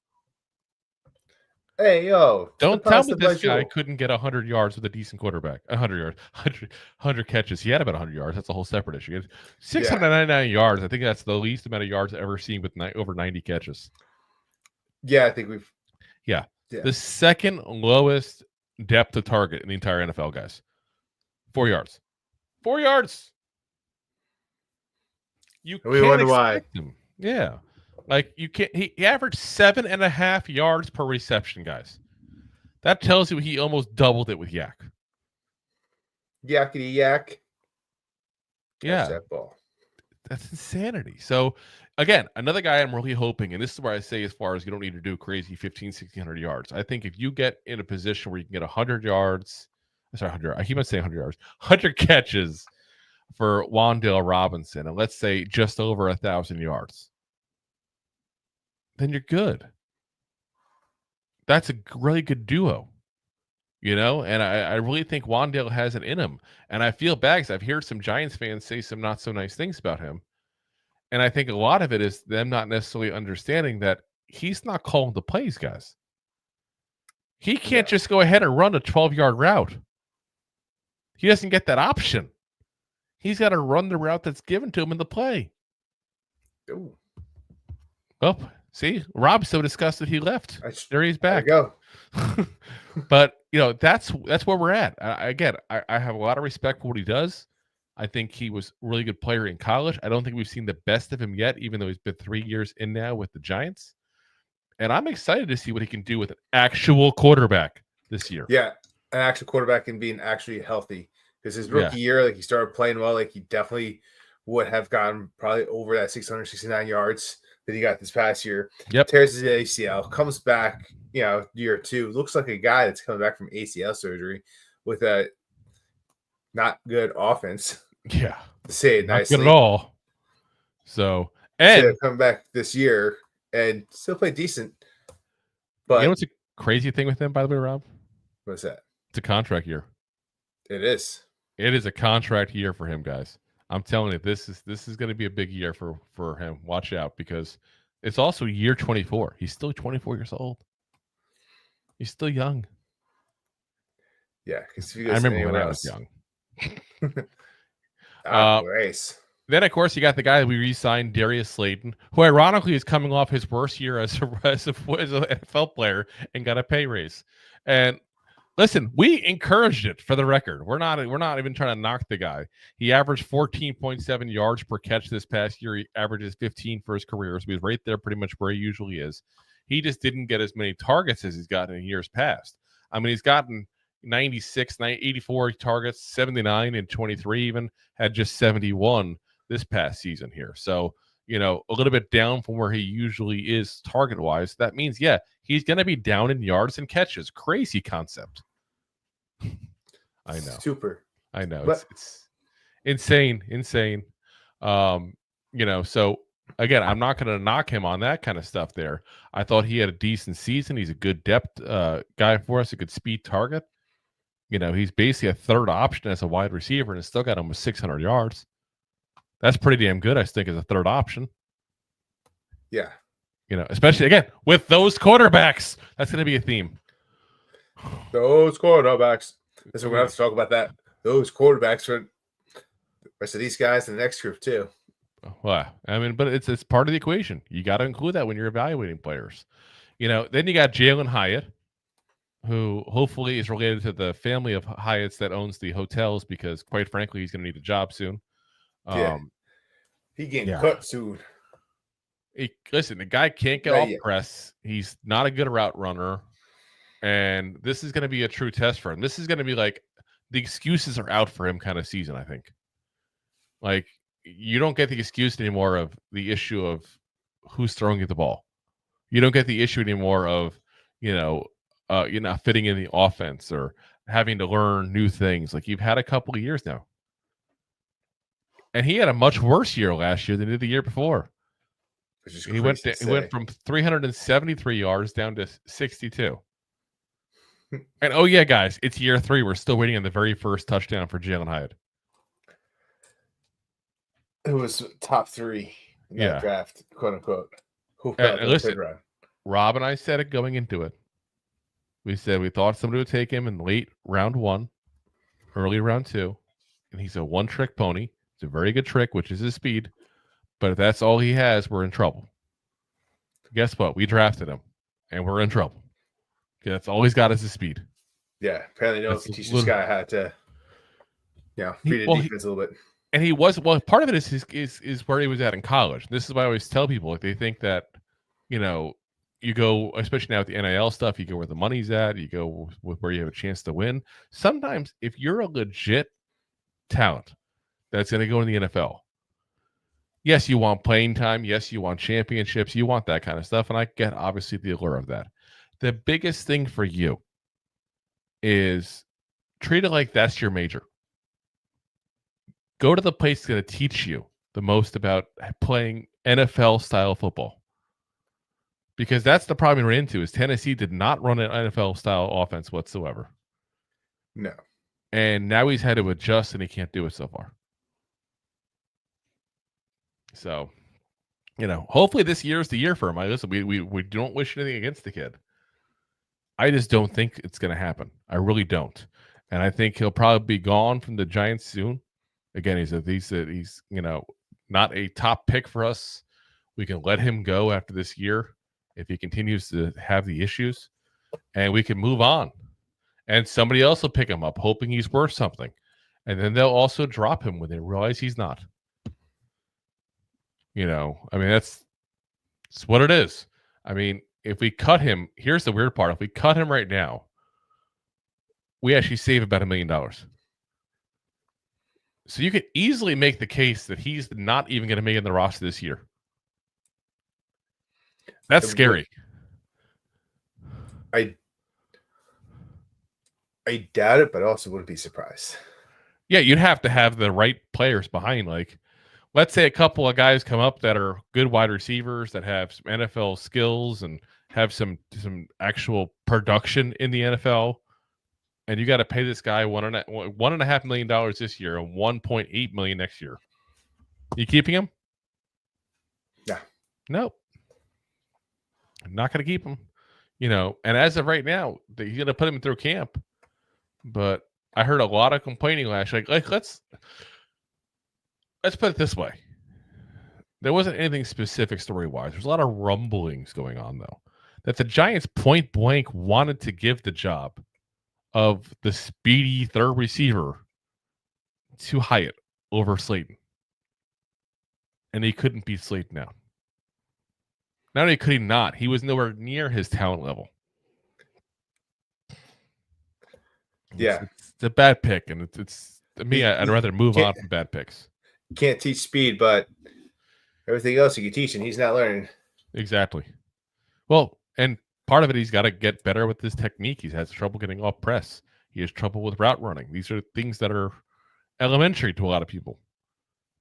Hey, yo. Don't tell me this guy couldn't get 100 yards with a decent quarterback. 100 yards. 100 catches. He had about 100 yards. That's a whole separate issue. 699 yards. I think that's the least amount of yards I've ever seen with over 90 catches. Yeah, I think we've... Yeah. The second lowest depth of target in the entire NFL, guys. 4 yards. 4 yards. You we can't wonder why. Him. Yeah. Like, you can't. He averaged 7.5 yards per reception, guys. That tells you he almost doubled it with Yak. Yakety yak. Yeah. That ball. That's insanity. So, again, another guy I'm really hoping, and this is where I say, as far as you don't need to do crazy 15, 1600 yards. I think if you get in a position where you can get 100 yards, sorry, 100. I keep on saying 100 yards, 100 catches for Wan'Dale Robinson, and let's say just over 1,000 yards, then you're good. That's a really good duo, you know? And I really think Wan'Dale has it in him. And I feel bad because I've heard some Giants fans say some not so nice things about him. And I think a lot of it is them not necessarily understanding that he's not calling the plays, guys. He can't just go ahead and run a 12-yard route. He doesn't get that option. He's got to run the route that's given to him in the play. Ooh. Oh, see, Rob's so disgusted he left. There he's back. There you go. But, you know, that's where we're at. I have a lot of respect for what he does. I think he was a really good player in college. I don't think we've seen the best of him yet, even though he's been 3 years in now with the Giants. And I'm excited to see what he can do with an actual quarterback this year. Yeah, an actual quarterback and being actually healthy. Because his rookie year, like, he started playing well. Like, he definitely would have gotten probably over that 669 yards that he got this past year. Yep. Tears his ACL, comes back, you know, year two. Looks like a guy that's coming back from ACL surgery with a not good offense. Yeah. To say it nicely. Not good at all. So, and come back this year and still play decent. But you know what's a crazy thing with him, by the way, Rob? What's that? It's a contract year. It is. It is a contract year for him, guys. I'm telling you, this is going to be a big year for him. Watch out, because it's also year 24. He's still 24 years old. He's still young. Yeah, because I remember when I was young. Race. Then, of course, you got the guy that we re-signed, Darius Slayton, who ironically is coming off his worst year as an NFL player and got a pay raise. And listen, we encouraged it, for the record. We're not even trying to knock the guy. He averaged 14.7 yards per catch this past year. He averages 15 for his career, so he's right there pretty much where he usually is. He just didn't get as many targets as he's gotten in years past. I mean, he's gotten 96, 84 targets, 79 and 23 even, had just 71 this past season here. So, you know, a little bit down from where he usually is target-wise. That means, yeah, he's going to be down in yards and catches. Crazy concept. I know. Super. I know. But insane. So again, I'm not going to knock him on that kind of stuff there. I thought he had a decent season. He's a good depth guy for us, a good speed target. He's basically a third option as a wide receiver and has still got almost 600 yards. That's pretty damn good, I think, as a third option. Yeah. Especially, again, with those quarterbacks. That's going to be a theme. Those quarterbacks. That's what we're going to have to talk about that. Those quarterbacks for the rest of these guys in the next group, too. Well, but it's part of the equation. You got to include that when you're evaluating players. Then you got Jalen Hyatt, who hopefully is related to the family of Hyatts that owns the hotels, because quite frankly, he's going to need a job soon. He getting cut soon. Listen, the guy can't get off press. He's not a good route runner. And this is going to be a true test for him. This is going to be like the excuses are out for him kind of season, I think. Like, you don't get the excuse anymore of the issue of who's throwing you the ball. You don't get the issue anymore of, you're not fitting in the offense or having to learn new things. Like, you've had a couple of years now. And he had a much worse year last year than he did the year before. He went from 373 yards down to 62. And oh yeah, guys, it's year 3. We're still waiting on the very first touchdown for Jalen Hyatt. It was top 3 in that draft, quote unquote. Listen, Rob and I said it going into it. We said we thought somebody would take him in late round 1, early round 2, and he's a one-trick pony. It's a very good trick, which is his speed. But if that's all he has, we're in trouble. Guess what? We drafted him, and we're in trouble. That's all he's got is his speed. Yeah, apparently no one can teach this guy how to, feed the defense a little bit. And he was part of it is where he was at in college. This is why I always tell people, like, they think that, you go, especially now with the NIL stuff, you go where the money's at, you go with where you have a chance to win. Sometimes if you're a legit talent that's going to go in the NFL, yes, you want playing time. Yes, you want championships. You want that kind of stuff. And I get, obviously, the allure of that. The biggest thing for you is treat it like that's your major. Go to the place that's going to teach you the most about playing NFL-style football. Because that's the problem we ran into, is Tennessee did not run an NFL-style offense whatsoever. No. And now he's had to adjust, and he can't do it so far. So, hopefully this year is the year for him. Listen, we don't wish anything against the kid. I just don't think it's going to happen. I really don't. And I think he'll probably be gone from the Giants soon. Again, he's not a top pick for us. We can let him go after this year if he continues to have the issues, and we can move on. And somebody else will pick him up, hoping he's worth something. And then they'll also drop him when they realize he's not. That's what it is. If we cut him, here's the weird part. If we cut him right now, we actually save about $1 million. So you could easily make the case that he's not even going to make it in the roster this year. That's scary. I doubt it, but I also wouldn't be surprised. Yeah, you'd have to have the right players behind. Like, let's say a couple of guys come up that are good wide receivers that have some NFL skills and have some actual production in the NFL, and you got to pay this guy $1.5 million this year and $1.8 million next year. You keeping him? Yeah. Nope. I'm not going to keep him. And as of right now, he's going to put him through camp. But I heard a lot of complaining last year. Like let's put it this way. There wasn't anything specific story-wise. There's a lot of rumblings going on, though, that the Giants point blank wanted to give the job of the speedy third receiver to Hyatt over Slayton. And he couldn't beat Slayton out. Not only could he not, he was nowhere near his talent level. Yeah. It's a bad pick, and it's to me, I'd rather move on from bad picks. Can't teach speed, but everything else you can teach, and he's not learning. Exactly. Well, and part of it, he's got to get better with his technique. He has trouble getting off press. He has trouble with route running. These are things that are, elementary to a lot of people.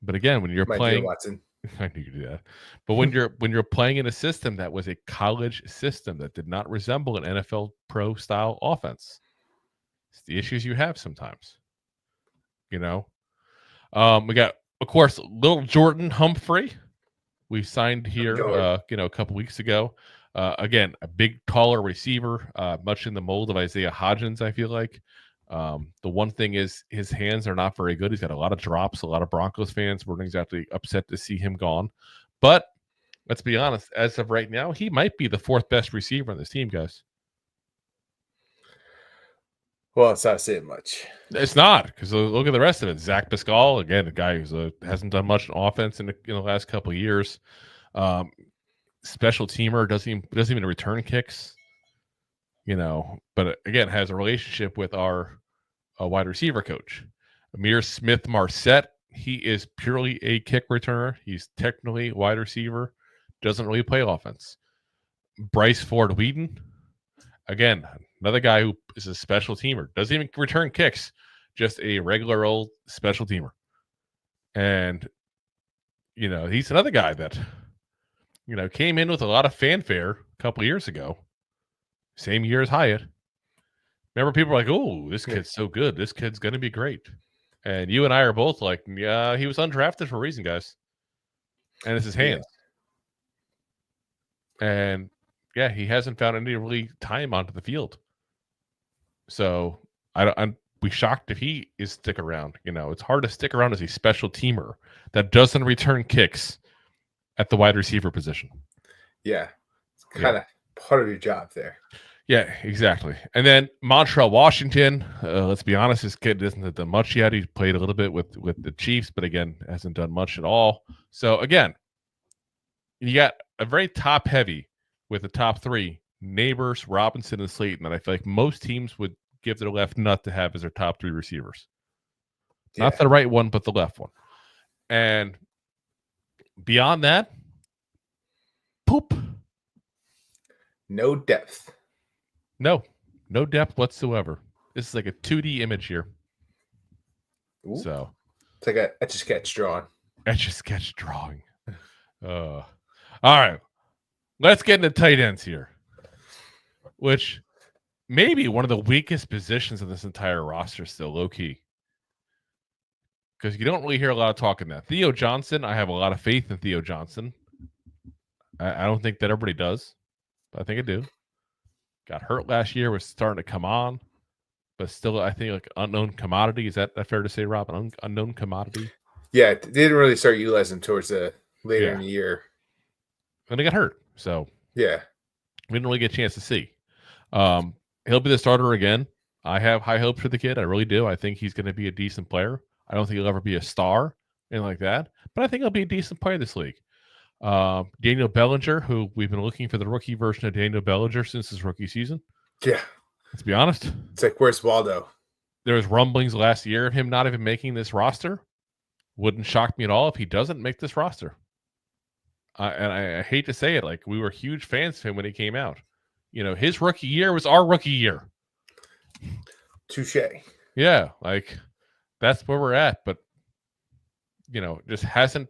But again, when you're My dear playing, Watson. I knew you do that. But when you're playing in a system that was a college system that did not resemble an NFL pro style offense, it's the issues you have sometimes. We got, of course, little Jordan Humphrey. We signed here, a couple weeks ago. Again, a big, taller receiver, much in the mold of Isaiah Hodgins, I feel like. The one thing is his hands are not very good. He's got a lot of drops. A lot of Broncos fans weren't exactly upset to see him gone. But let's be honest, as of right now, he might be the fourth best receiver on this team, guys. Well, it's not saying much. It's not, because look at the rest of it. Zach Pascal, again, a guy who hasn't done much in offense in the last couple of years. Special teamer, doesn't even return kicks. But again, has a relationship with our wide receiver coach, Amir Smith-Marset. He is purely a kick returner. He's technically wide receiver, doesn't really play offense. Bryce Ford-Wheaton, again, another guy who is a special teamer, doesn't even return kicks, just a regular old special teamer. And, he's another guy that, came in with a lot of fanfare a couple of years ago. Same year as Hyatt. Remember, people were like, oh, this kid's so good. This kid's going to be great. And you and I are both like, yeah, he was undrafted for a reason, guys. And it's his hands. Yeah. And, yeah, he hasn't found any really time onto the field. So I'm be shocked if he is stick around. It's hard to stick around as a special teamer that doesn't return kicks at the wide receiver position. Yeah. It's kind of part of your job there. Yeah, exactly. And then Montreal Washington, let's be honest, this kid hasn't done much yet. He's played a little bit with the Chiefs, but again, hasn't done much at all. So again, you got a very top heavy with the top three, Neighbors, Robinson, and Slayton, that I feel like most teams would give their left nut to have as their top three receivers. Yeah. Not the right one, but the left one. And beyond that, poop. No depth. No depth whatsoever. This is like a 2D image here. Ooh. So it's like a etch-a-sketch drawing. Etch-a-sketch drawing. All right. Let's get into tight ends here, which may be one of the weakest positions in this entire roster still, low-key. Because you don't really hear a lot of talk in that. Theo Johnson, I have a lot of faith in Theo Johnson. I don't think that everybody does, but I think I do. Got hurt last year, was starting to come on, but still, I think like unknown commodity. Is that fair to say, Rob? An unknown commodity? Yeah, they didn't really start utilizing towards the later in the year. And he got hurt, so yeah, we didn't really get a chance to see. He'll be the starter again. I have high hopes for the kid. I really do. I think he's going to be a decent player. I don't think he'll ever be a star and like that, but I think he'll be a decent player this league. Daniel Bellinger, who we've been looking for the rookie version of Daniel Bellinger since his rookie season. Yeah. Let's be honest. It's like, where's Waldo? There was rumblings last year of him not even making this roster. Wouldn't shock me at all if he doesn't make this roster. And I hate to say it, like we were huge fans of him when he came out. His rookie year was our rookie year. Touche. Yeah, like that's where we're at. But just hasn't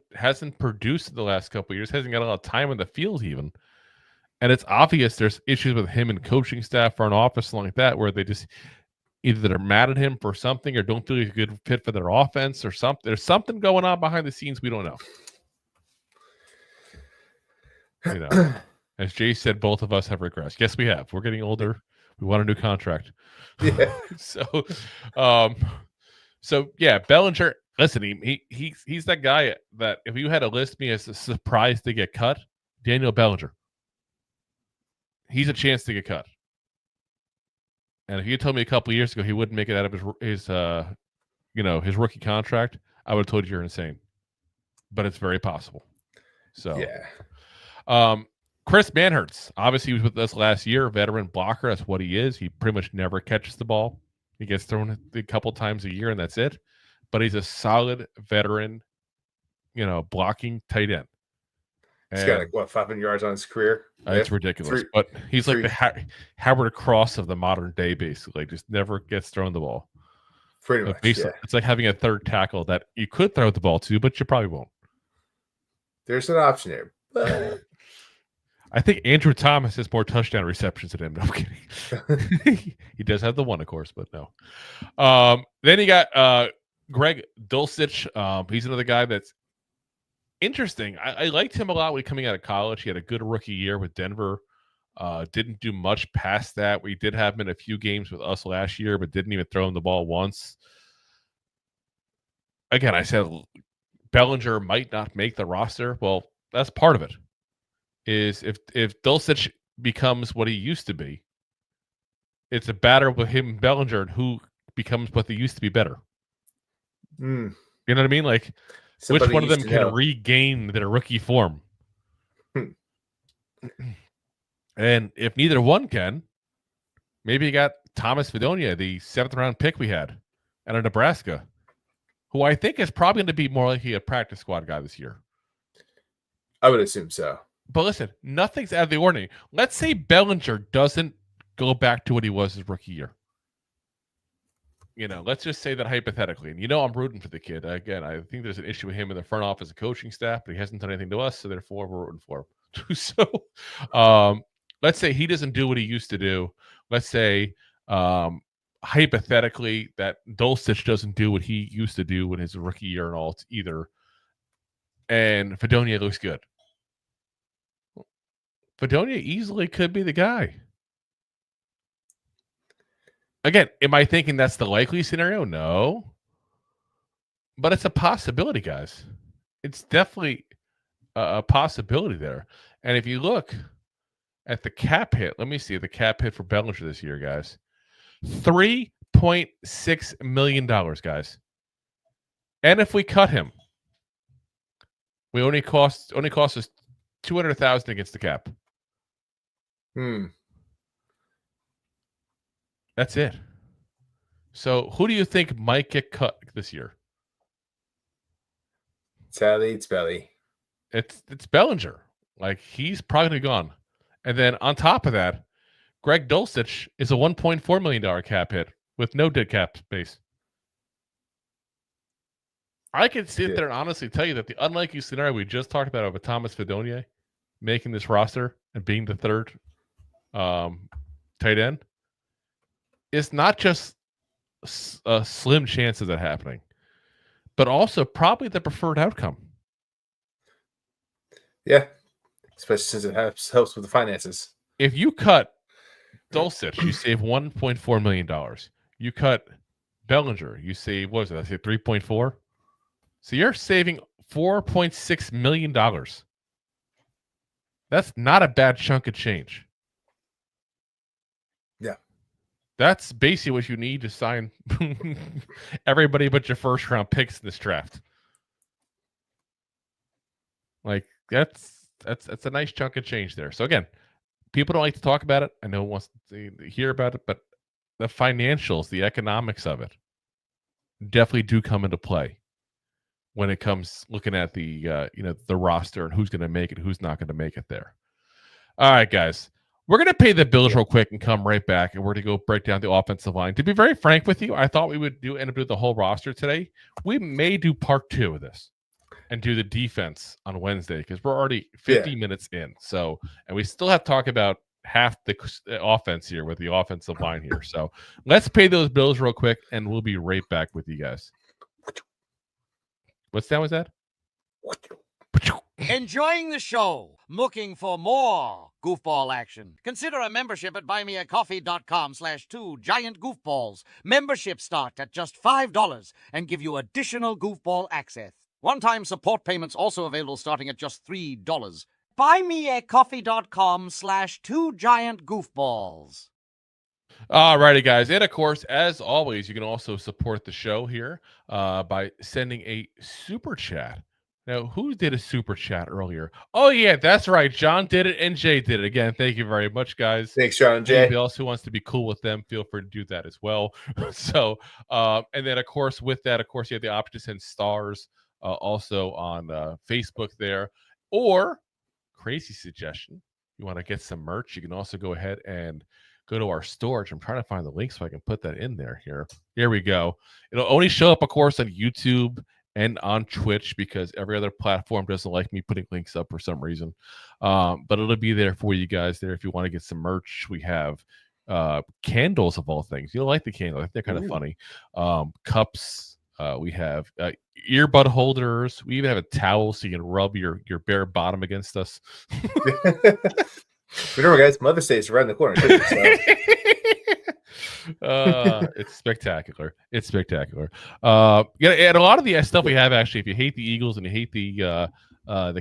produced the last couple of years. Hasn't got a lot of time in the field even. And it's obvious there's issues with him and coaching staff, front office, and like that, where they just either they're mad at him for something or don't feel he's a good fit for their offense or something. There's something going on behind the scenes we don't know. As Jay said, both of us have regressed. Yes, we have. We're getting older. We want a new contract. Yeah. So yeah, Bellinger. Listen, he's that guy that if you had to list me as a surprise to get cut, Daniel Bellinger. He's a chance to get cut. And if you told me a couple of years ago he wouldn't make it out of his rookie contract, I would have told you you're insane. But it's very possible. So yeah. Chris Manhertz, obviously he was with us last year, veteran blocker. That's what he is. He pretty much never catches the ball. He gets thrown a couple times a year, and that's it. But he's a solid veteran, blocking tight end. He's got 500 yards on his career. It's ridiculous. But he's like the Howard Cross of the modern day, basically. Just never gets thrown the ball. Pretty much, basically, yeah. it's like having a third tackle that you could throw the ball to, but you probably won't. There's an option there, but I think Andrew Thomas has more touchdown receptions than him. No, I'm kidding. He does have the one, of course, but no. Then you got Greg Dulcich. He's another guy that's interesting. I liked him a lot when coming out of college. He had a good rookie year with Denver. Didn't do much past that. We did have him in a few games with us last year, but didn't even throw him the ball once. Again, I said Bellinger might not make the roster. Well, that's part of it. Is if Dulcich becomes what he used to be, it's a battle with him and Bellinger and who becomes what they used to be better. You know what I mean? Like, which one of them can regain their rookie form? And if neither one can, maybe you got Thomas Fredonia, the 7th-round pick we had out of Nebraska, who I think is probably going to be more likely a practice squad guy this year. I would assume so. But listen, nothing's out of the ordinary. Let's say Bellinger doesn't go back to what he was his rookie year. Let's just say that hypothetically. And I'm rooting for the kid. Again, I think there's an issue with him in the front office and coaching staff, but he hasn't done anything to us, so therefore we're rooting for him. So let's say he doesn't do what he used to do. Let's say hypothetically that Dulcich doesn't do what he used to do in his rookie year and all either. And Fredonia looks good. Fredonia easily could be the guy. Again, am I thinking that's the likely scenario? No. But it's a possibility, guys. It's definitely a possibility there. And if you look at the cap hit, let me see the cap hit for Bellinger this year, guys. $3.6 million, guys. And if we cut him, we only cost us $200,000 against the cap. That's it. So who do you think might get cut this year? Sadly, it's Belly. It's Bellinger. Like, he's probably gone. And then on top of that, Greg Dulcich is a $1.4 million cap hit with no dead cap space. I can sit there and honestly tell you that the unlikely scenario we just talked about of a Thomas Fredonia making this roster and being the third tight end is not just a slim chance of that happening, but also probably the preferred outcome. Yeah, especially since it helps with the finances. If you cut Dulcich, you save $1.4 million. You cut Bellinger, you save, what is it? I say 3.4. So you're saving $4.6 million. That's not a bad chunk of change. Yeah. That's basically what you need to sign everybody but your first round picks in this draft. Like, that's a nice chunk of change there. So again, people don't like to talk about it. I know one wants to hear about it, but the financials, the economics of it definitely do come into play when it comes looking at the the roster and who's going to make it, who's not going to make it there. All right, guys. We're going to pay the bills real quick and come right back, and we're going to go break down the offensive line. To be very frank with you, I thought we would end up doing the whole roster today. We may do part 2 of this and do the defense on Wednesday because we're already 50 minutes in. So, and we still have to talk about half the offense here with the offensive line here. So let's pay those bills real quick, and we'll be right back with you guys. What sound was that? Enjoying the show? Looking for more goofball action? Consider a membership at buymeacoffee.com/2giantgoofballs. Memberships start at just $5 and give you additional goofball access. One-time support payments also available starting at just $3. buymeacoffee.com/2giantgoofballs. All righty, guys. And of course, as always, you can also support the show here by sending a super chat. Now, who did a super chat earlier? Oh, yeah, that's right. John did it and Jay did it. Again, thank you very much, guys. Thanks, John and Jay. Anybody else who wants to be cool with them, feel free to do that as well. So, and then, of course, with that, of course, you have the option to send stars also on Facebook there. Or, crazy suggestion, you want to get some merch, you can also go ahead and go to our storage. I'm trying to find the link so I can put that in there here. Here we go. It'll only show up, of course, on YouTube and on Twitch because every other platform doesn't like me putting links up for some reason. But it'll be there for you guys there if you want to get some merch. We have candles of all things. You'll like the candles. I think they're kind of funny. Cups. We have earbud holders. We even have a towel so you can rub your bare bottom against us. Remember, guys, Mother's Day is around the corner. Too, so. It's spectacular. It's spectacular. Yeah, and a lot of the stuff we have actually, if you hate the Eagles and you hate the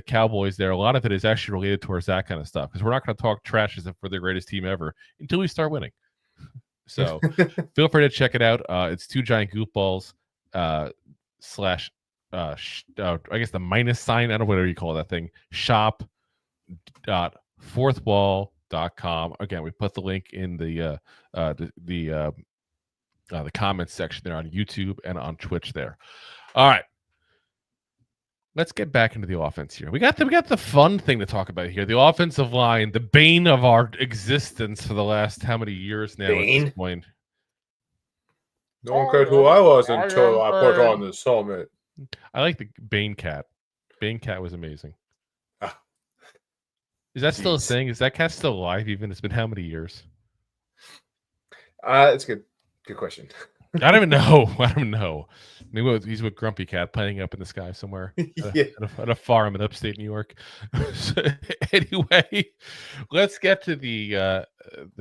Cowboys, there a lot of it is actually related towards that kind of stuff because we're not going to talk trash as if we're the greatest team ever until we start winning. So feel free to check it out. It's 2 Giant Goofballs slash I guess the minus sign. I don't know whatever you call that thing. shop.fourthwall.com. Again, we put the link in the comments section there on YouTube and on Twitch there. All right. Let's get back into the offense here. We got the fun thing to talk about here. The offensive line, the bane of our existence for the last how many years now at this point. No one cared who I was until I put on this helmet. I like the Bane Cat. Bane Cat was amazing. Is that still a thing? Is that cat still alive even? It's been how many years? It's a good question. I don't even know. Maybe he's with Grumpy Cat playing up in the sky somewhere at a farm in upstate New York. So, anyway, let's get to the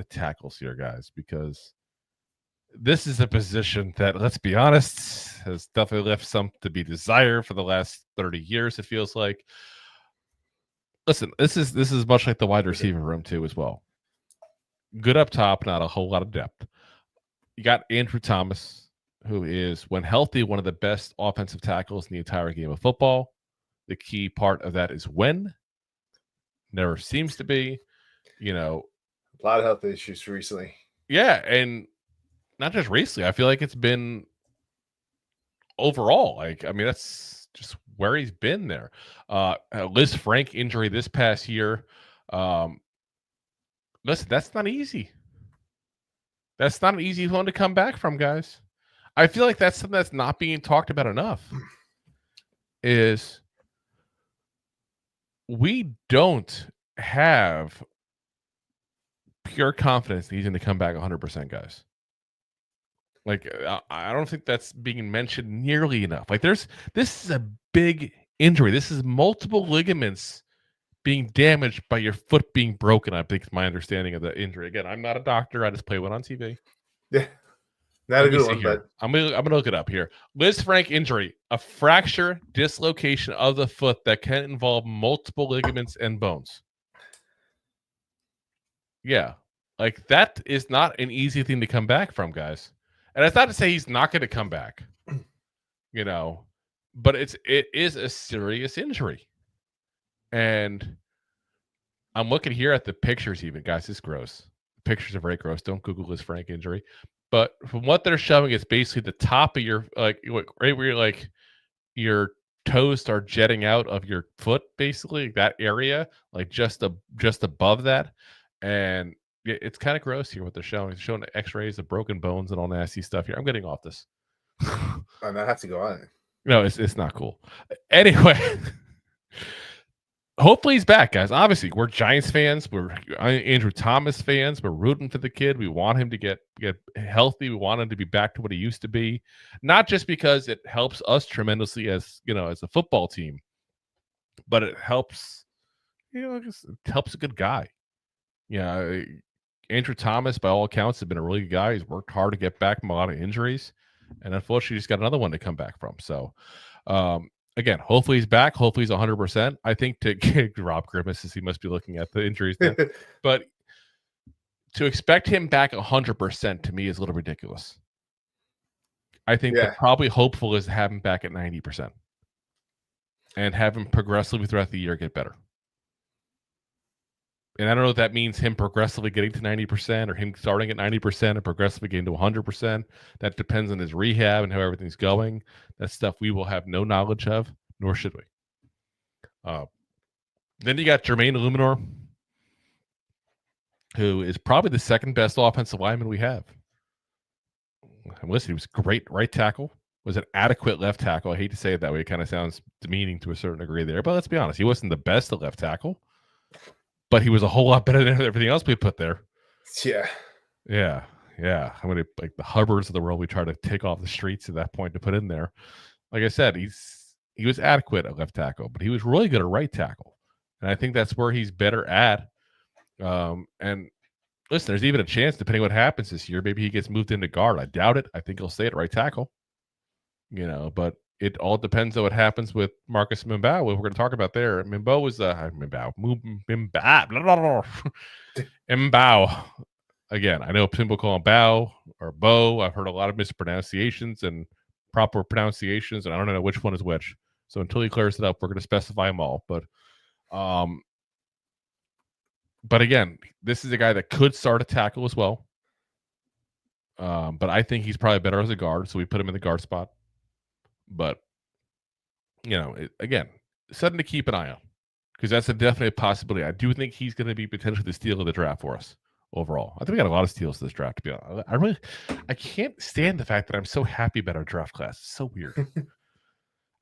tackles here, guys, because this is a position that, let's be honest, has definitely left some to be desired for the last 30 years, it feels like. Listen, this is much like the wide receiver room too as well. Good up top, not a whole lot of depth. You got Andrew Thomas, who is, when healthy, one of the best offensive tackles in the entire game of football. The key part of that is when. Never seems to be. A lot of health issues recently. Yeah, and not just recently. I feel like it's been overall. That's just where he's been there. Liz Frank injury this past year. Listen, that's not easy. That's not an easy one to come back from, guys. I feel like that's something that's not being talked about enough. Is we don't have pure confidence that he's going to come back 100%, guys. I don't think that's being mentioned nearly enough. This is a big injury. This is multiple ligaments being damaged by your foot being broken. I think is my understanding of the injury. Again, I'm not a doctor. I just play one on TV. Yeah, not a good one. But I'm gonna look it up here. Liz Frank injury: a fracture, dislocation of the foot that can involve multiple ligaments and bones. Yeah, that is not an easy thing to come back from, guys. And it's not to say he's not going to come back, but it is a serious injury. And I'm looking here at the pictures even, guys. It's gross. The pictures are very gross. Don't Google Liz Frank injury. But from what they're showing, it's basically the top of your, right where your toes start jetting out of your foot, basically, that area, just above that. And it's kind of gross here what they're showing. They're showing x-rays of broken bones and all nasty stuff here. I'm getting off this. I have to go on it. No, it's not cool. Anyway, hopefully he's back, guys. Obviously, we're Giants fans. We're Andrew Thomas fans. We're rooting for the kid. We want him to get healthy. We want him to be back to what he used to be. Not just because it helps us tremendously as a football team, but it helps. It helps a good guy. Yeah, Andrew Thomas, by all accounts, has been a really good guy. He's worked hard to get back from a lot of injuries, and unfortunately, he's got another one to come back from. So, again, hopefully he's back. Hopefully he's 100%. I think to Rob grimaces, he must be looking at the injuries now. But to expect him back 100% to me is a little ridiculous. I think the probably hopeful is to have him back at 90% and have him progressively throughout the year get better. And I don't know if that means him progressively getting to 90% or him starting at 90% and progressively getting to 100%. That depends on his rehab and how everything's going. That's stuff we will have no knowledge of, nor should we. Then you got Jermaine Illuminor. who is probably the second best offensive lineman we have. And listen, he was a great right tackle, was an adequate left tackle. I hate to say it that way. It kind of sounds demeaning to a certain degree there, but let's be honest. He wasn't the best at left tackle, but he was a whole lot better than everything else we put there. Yeah. Yeah. Yeah. I mean, like the Hubbards of the world, we try to take off the streets at that point to put in there. Like I said, he was adequate at left tackle, but he was really good at right tackle. And I think that's where he's better at. And listen, there's even a chance, depending on what happens this year, maybe he gets moved into guard. I doubt it. I think he'll stay at right tackle. But it all depends on what happens with Marcus Mimbow. What we're going to talk about there. Mimbow was Mimbow. Again, I know people call him Bow or Bo. I've heard a lot of mispronunciations and proper pronunciations, and I don't know which one is which. So until he clears it up, we're going to specify them all. But again, this is a guy that could start a tackle as well. But I think he's probably better as a guard, so we put him in the guard spot. But, again, something to keep an eye on because that's a definite possibility. I do think he's going to be potentially the steal of the draft for us overall. I think we got a lot of steals this draft, to be honest. I can't stand the fact that I'm so happy about our draft class. It's so weird.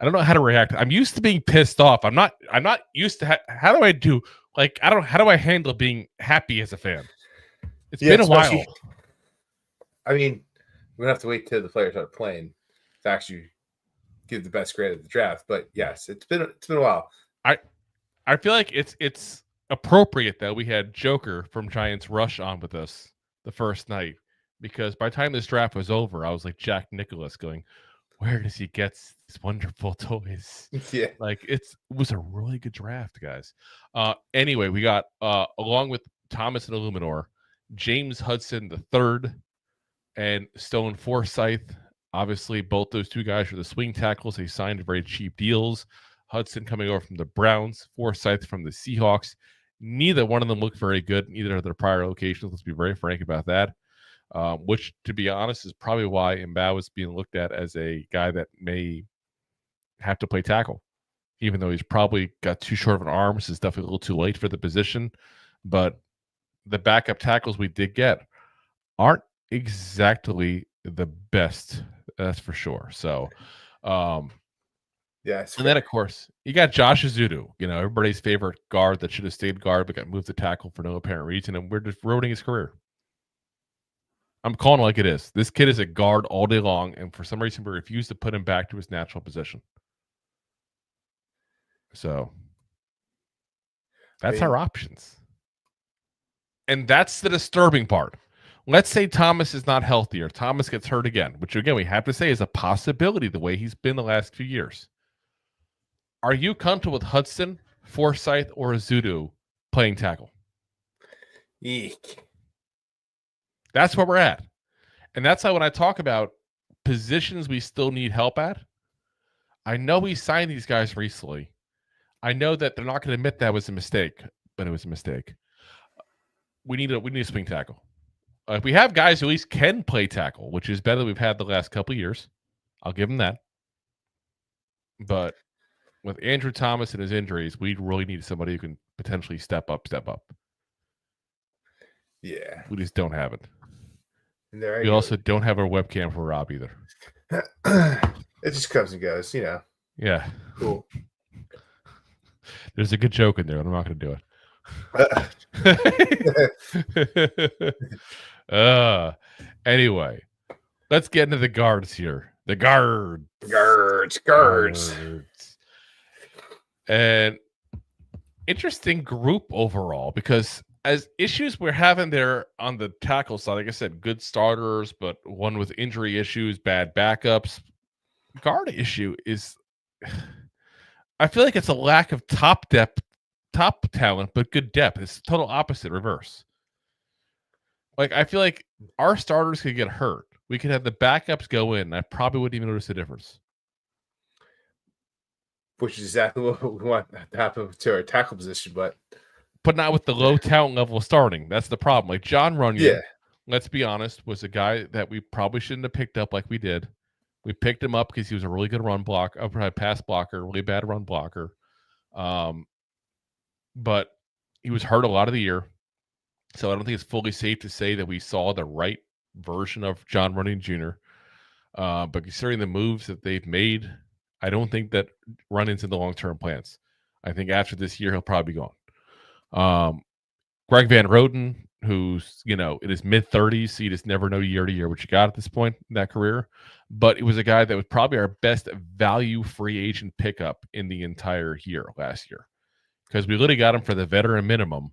I don't know how to react. I'm used to being pissed off. I'm not used to how do I do how do I handle being happy as a fan? It's been a while. I mean, we're gonna have to wait till the players start playing to actually give the best grade of the draft. But yes, it's been a while. I feel like it's appropriate that we had Joker from Giants Rush on with us the first night because by the time this draft was over, I was like Jack Nicklaus going, where does he get these wonderful toys? Yeah. It was a really good draft, guys. Anyway, we got, along with Thomas and Illuminor, James Hudson III and Stone Forsythe. Obviously, both those two guys are the swing tackles. They signed very cheap deals. Hudson coming over from the Browns, Forsythe from the Seahawks. Neither one of them looked very good in either of their prior locations. Let's be very frank about that. Which, to be honest, is probably why Mbow is being looked at as a guy that may have to play tackle, even though he's probably got too short of an arm. This is definitely a little too late for the position. But the backup tackles we did get aren't exactly the best, that's for sure. So, yes. And then, of course, you got Josh Azudu, everybody's favorite guard that should have stayed guard but got moved to tackle for no apparent reason, and we're just ruining his career. I'm calling it like it is. This kid is a guard all day long, and for some reason, we refuse to put him back to his natural position. So that's our options. And that's the disturbing part. Let's say Thomas is not healthy or Thomas gets hurt again, which, again, we have to say is a possibility the way he's been the last few years. Are you comfortable with Hudson, Forsythe, or Azudu playing tackle? Eek. That's where we're at. And that's how when I talk about positions we still need help at, I know we signed these guys recently. I know that they're not going to admit that was a mistake, but it was a mistake. We need a swing tackle. We have guys who at least can play tackle, which is better than we've had the last couple of years. I'll give them that. But with Andrew Thomas and his injuries, we really need somebody who can potentially step up. Yeah. We just don't have it. We also don't have our webcam for Rob either. It just comes and goes, Yeah. Cool. There's a good joke in there. I'm not going to do it. Anyway, let's get into the guards here. The guards. And interesting group overall because as issues we're having there on the tackle side, like I said, good starters, but one with injury issues, bad backups. Guard issue is, I feel like it's a lack of top talent, but good depth. It's total opposite, reverse. I feel like our starters could get hurt. We could have the backups go in. I probably wouldn't even notice the difference. Which is exactly what we want to happen to our tackle position, but not with the low talent level starting. That's the problem. Like John Runyon, let's be honest, was a guy that we probably shouldn't have picked up like we did. We picked him up because he was a really good pass blocker, really bad run blocker. But he was hurt a lot of the year. So I don't think it's fully safe to say that we saw the right version of John Running Jr. But considering the moves that they've made, I don't think that Running's in the long-term plans. I think after this year, he'll probably be gone. Greg Van Roten, who's, in his mid-30s, so you just never know year to year what you got at this point in that career. But it was a guy that was probably our best value free agent pickup in the entire year last year. Because we literally got him for the veteran minimum.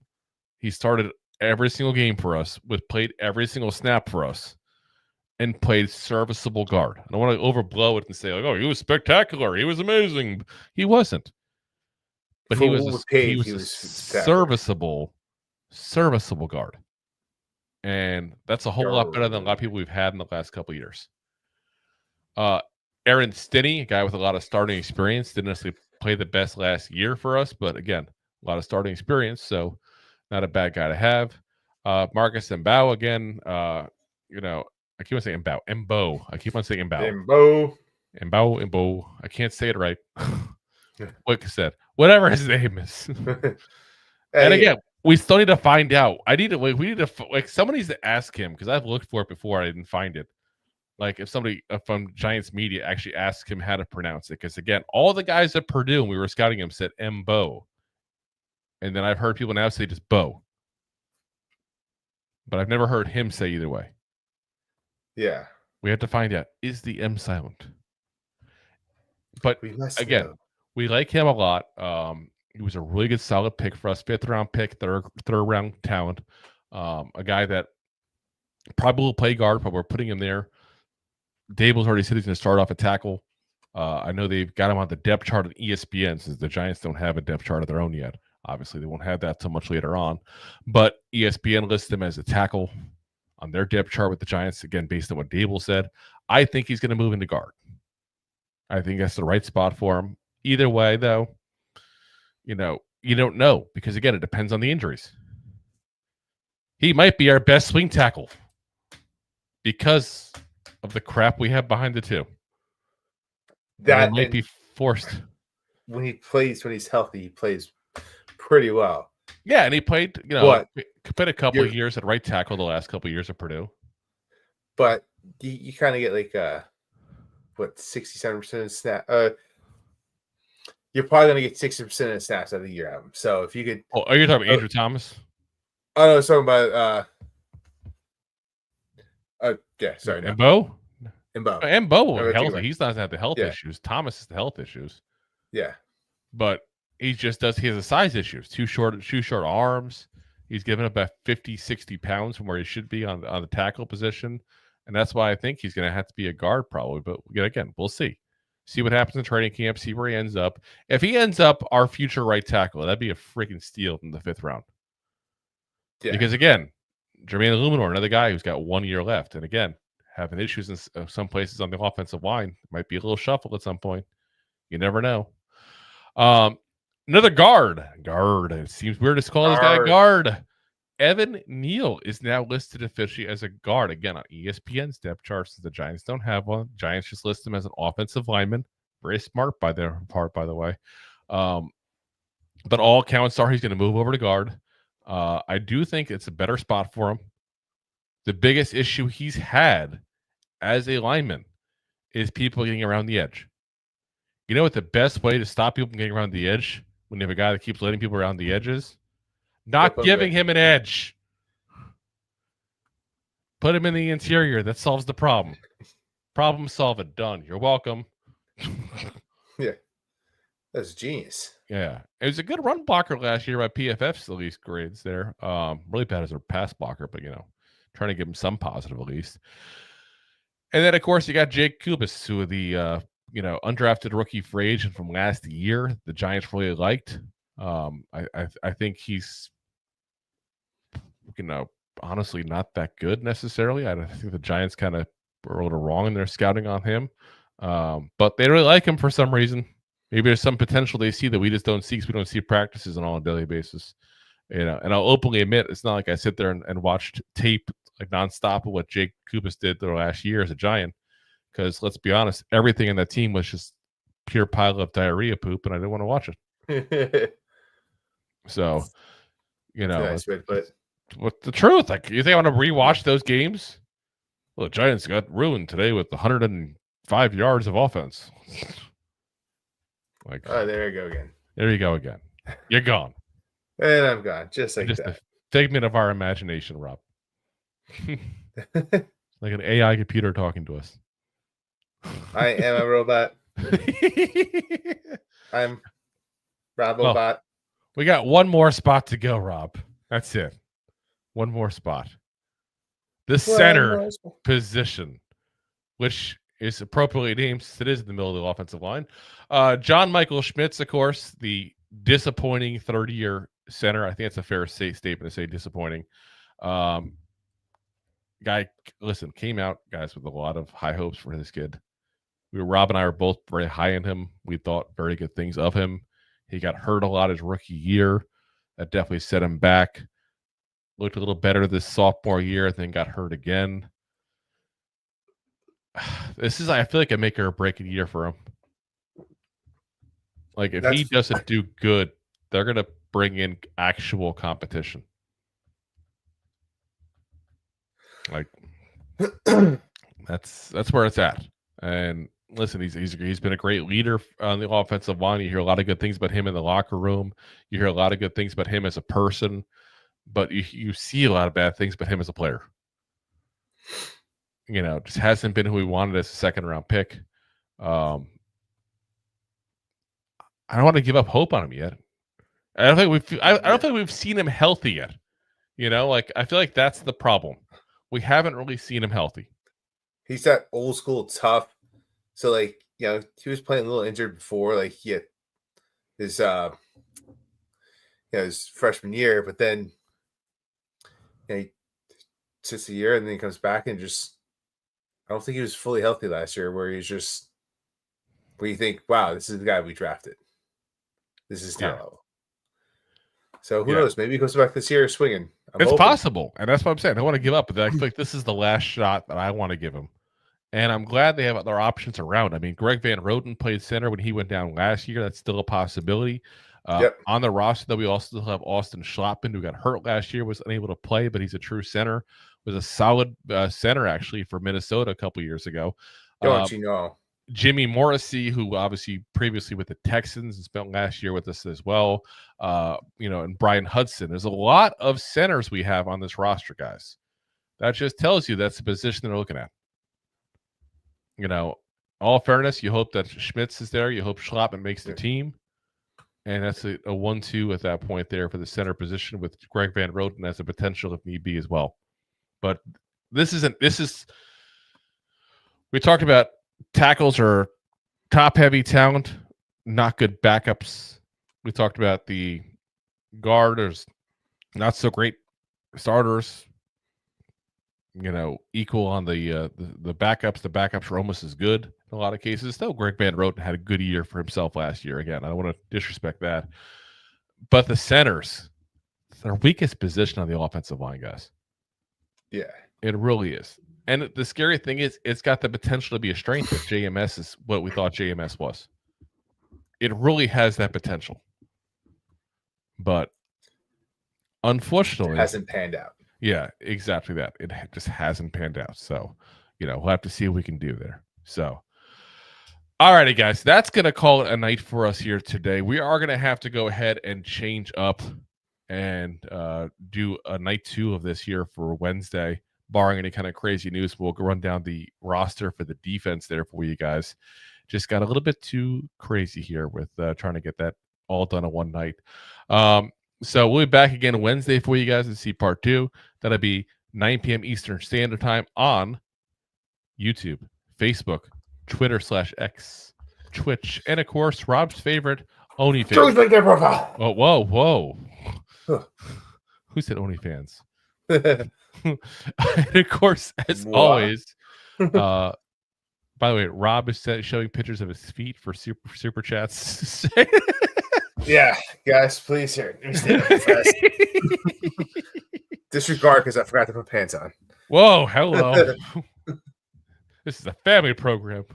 He started every single game for us, played every single snap for us, and played serviceable guard. I don't want to overblow it and say, like, oh, he was spectacular. He was amazing. He wasn't. But he was a serviceable guard. And that's a whole lot better than a lot of people we've had in the last couple of years. Aaron Stinney, a guy with a lot of starting experience, didn't necessarily play the best last year for us, but again, a lot of starting experience, so not a bad guy to have. Marcus Mbao, again, I keep on saying Mbo. I keep on saying Mbao. Mbo. I can't say it right. Like I said, whatever his name is. And again, we still need to find out. Somebody needs to ask him, because I've looked for it before. I didn't find it. Like if somebody from Giants media actually asked him how to pronounce it. Because again, all the guys at Purdue, when we were scouting him, said Mbo. And then I've heard people now say just Bo. But I've never heard him say either way. Yeah. We have to find out, is the M silent? But again, we like him a lot. He was a really good, solid pick for us. 5th round pick, third round talent. A guy that probably will play guard, but we're putting him there. Dable's already said he's going to start off at tackle. I know they've got him on the depth chart at ESPN, since the Giants don't have a depth chart of their own yet. Obviously, they won't have that till much later on. But ESPN lists him as a tackle on their depth chart with the Giants, again, based on what Dable said. I think he's going to move into guard. I think that's the right spot for him. Either way, though, you don't know, because, again, it depends on the injuries. He might be our best swing tackle because of the crap we have behind the two. That might be forced. When he's healthy, he plays pretty well. Yeah, and he played, played a couple of years at right tackle the last couple of years at Purdue. But you kind of get like 67% of snap. You're probably going to get 60% of the snaps out of the year out of him. So if you could, are you talking about Andrew Thomas? Oh no, I was talking about yeah, sorry. Mbo? Mbo. Healthy. He's not had the health issues. Thomas is the health issues. Yeah. But he has the size issues. Too short arms. He's given up about 50, 60 pounds from where he should be on the tackle position. And that's why I think he's going to have to be a guard probably. But again, we'll see. See what happens in training camp. See where he ends up. If he ends up our future right tackle, that'd be a freaking steal in the 5th round. Yeah. Because again, Jermaine Illuminor, another guy who's got 1 year left. And again, having issues in some places on the offensive line. Might be a little shuffle at some point. You never know. Another guard. It seems weird to call this guy guard. Evan Neal is now listed officially as a guard. Again, on ESPN's depth charts, the Giants don't have one. Giants just list him as an offensive lineman. Very smart by their part, by the way. But all accounts are he's going to move over to guard. I do think it's a better spot for him. The biggest issue he's had as a lineman is people getting around the edge. You know what the best way to stop people from getting around the edge when you have a guy that keeps letting people around the edge is? Not giving him an edge. Put him in the interior. That solves the problem. Problem solved. Done. You're welcome. Yeah. That's genius. Yeah. It was a good run blocker last year by PFF's at least grades there. Really bad as a pass blocker, but trying to give him some positive at least. And then of course you got Jake Kubas, who the undrafted rookie free agent from last year. The Giants really liked. I think he's honestly not that good necessarily. I think the Giants kind of were a little wrong in their scouting on him. But they really like him for some reason. Maybe there's some potential they see that we just don't see because we don't see practices on a daily basis. And I'll openly admit, it's not like I sit there and watched tape like nonstop of what Jake Kubas did the last year as a Giant. Because let's be honest, everything in that team was just pure pile of diarrhea poop, and I didn't want to watch it. So, nice way to put it. What's the truth? Like, you think I want to rewatch those games? Well, the Giants got ruined today with 105 yards of offense. Like, Oh, there you go again. There you go again. You're gone. And I'm gone, just like Just that. a figment of our imagination, Rob. Like an AI computer talking to us. I am a robot. I'm Robobot. Well, we got one more spot to go, Rob. That's it. One more spot. The center position, which is appropriately named since it is in the middle of the offensive line. John Michael Schmitz, of course, the disappointing third-year center. I think it's a fair statement to say disappointing. Guy, listen, came out, guys, with a lot of high hopes for this kid. Rob and I were both very high on him. We thought very good things of him. He got hurt a lot his rookie year. That definitely set him back. Looked a little better this sophomore year, then got hurt again. This is, I feel like, a make or break year for him. Like, if he doesn't do good, they're going to bring in actual competition. Like, that's where it's at. And listen, he's been a great leader on the offensive line. You hear a lot of good things about him in the locker room. You hear a lot of good things about him as a person, but you see a lot of bad things about him as a player. You know, just hasn't been who we wanted as a second-round pick. I don't want to give up hope on him yet. I don't think we've seen him healthy yet. You know, like, I feel like that's the problem. We haven't really seen him healthy. He's that old school tough. So, like, you know, he was playing a little injured before, like, he had his freshman year, but then he sits a year and then he comes back and just, I don't think he was fully healthy last year, where he's just, where you think, wow, this is the guy we drafted. This is talent level. So who knows? Maybe he goes back this year swinging. It's possible, and that's what I'm saying. I don't want to give up, but I feel like this is the last shot that I want to give him. And I'm glad they have other options around. I mean, Greg Van Roten played center when he went down last year. That's still a possibility. On the roster, though, we also have Austin Schlottman, who got hurt last year, was unable to play, but he's a true center. Was a solid center, actually, for Minnesota a couple years ago. Don't you know? Jimmy Morrissey, who obviously previously with the Texans and spent last year with us as well. And Brian Hudson. There's a lot of centers we have on this roster, guys. That just tells you that's the position they're looking at. You know, all fairness, you hope that Schmitz is there. You hope Schlottman makes the team. And that's a 1-2 at that point there for the center position with Greg Van Roten as a potential if need be as well. But we talked about tackles are top-heavy talent, not good backups. We talked about the guarders, not so great starters. You know, equal on the backups. The backups are almost as good in a lot of cases. Still, Greg Van Roten had a good year for himself last year. Again, I don't want to disrespect that. But the centers, it's their weakest position on the offensive line, guys. Yeah. It really is. And the scary thing is, it's got the potential to be a strength if JMS is what we thought JMS was. It really has that potential. But unfortunately, it hasn't panned out. Yeah, exactly that. It just hasn't panned out. So, we'll have to see what we can do there. So, all righty, guys. That's going to call it a night for us here today. We are going to have to go ahead and change up and do a night 2 of this here for Wednesday. Barring any kind of crazy news, we'll run down the roster for the defense there for you guys. Just got a little bit too crazy here with trying to get that all done in one night. So we'll be back again Wednesday for you guys to see part 2. That'll be 9 p.m. Eastern Standard Time on YouTube, Facebook, Twitter/X, Twitch, and of course Rob's favorite OnlyFans. Choose make their profile. Oh, whoa! Who said OnlyFans? And of course, as always, by the way, Rob is showing pictures of his feet for super chats. Yeah, guys, please here. Disregard because I forgot to put pants on. Whoa, hello. This is a family program.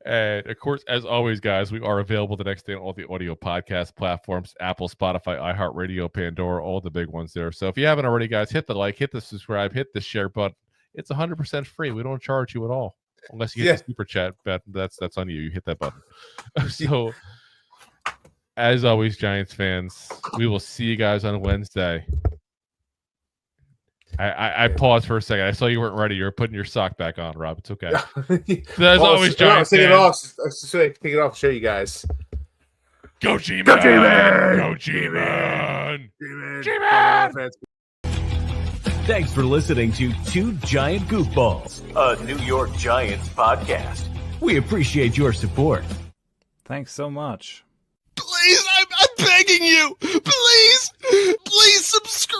And of course, as always, guys, we are available the next day on all the audio podcast platforms: Apple, Spotify, iHeartRadio, Pandora, all the big ones there. So if you haven't already, guys, hit the like, hit the subscribe, hit the share button. It's 100% free. We don't charge you at all, unless you hit the super chat. But that's on you. You hit that button. So, as always, Giants fans, we will see you guys on Wednesday. I paused for a second. I saw you weren't ready. You were putting your sock back on, Rob. It's okay. As always, Giants take fans. take it off. Show you guys. Go G-Man! Go G-Man! G-Man! Thanks for listening to Two Giant Goofballs, a New York Giants podcast. We appreciate your support. Thanks so much. Please, I'm begging you. Please subscribe.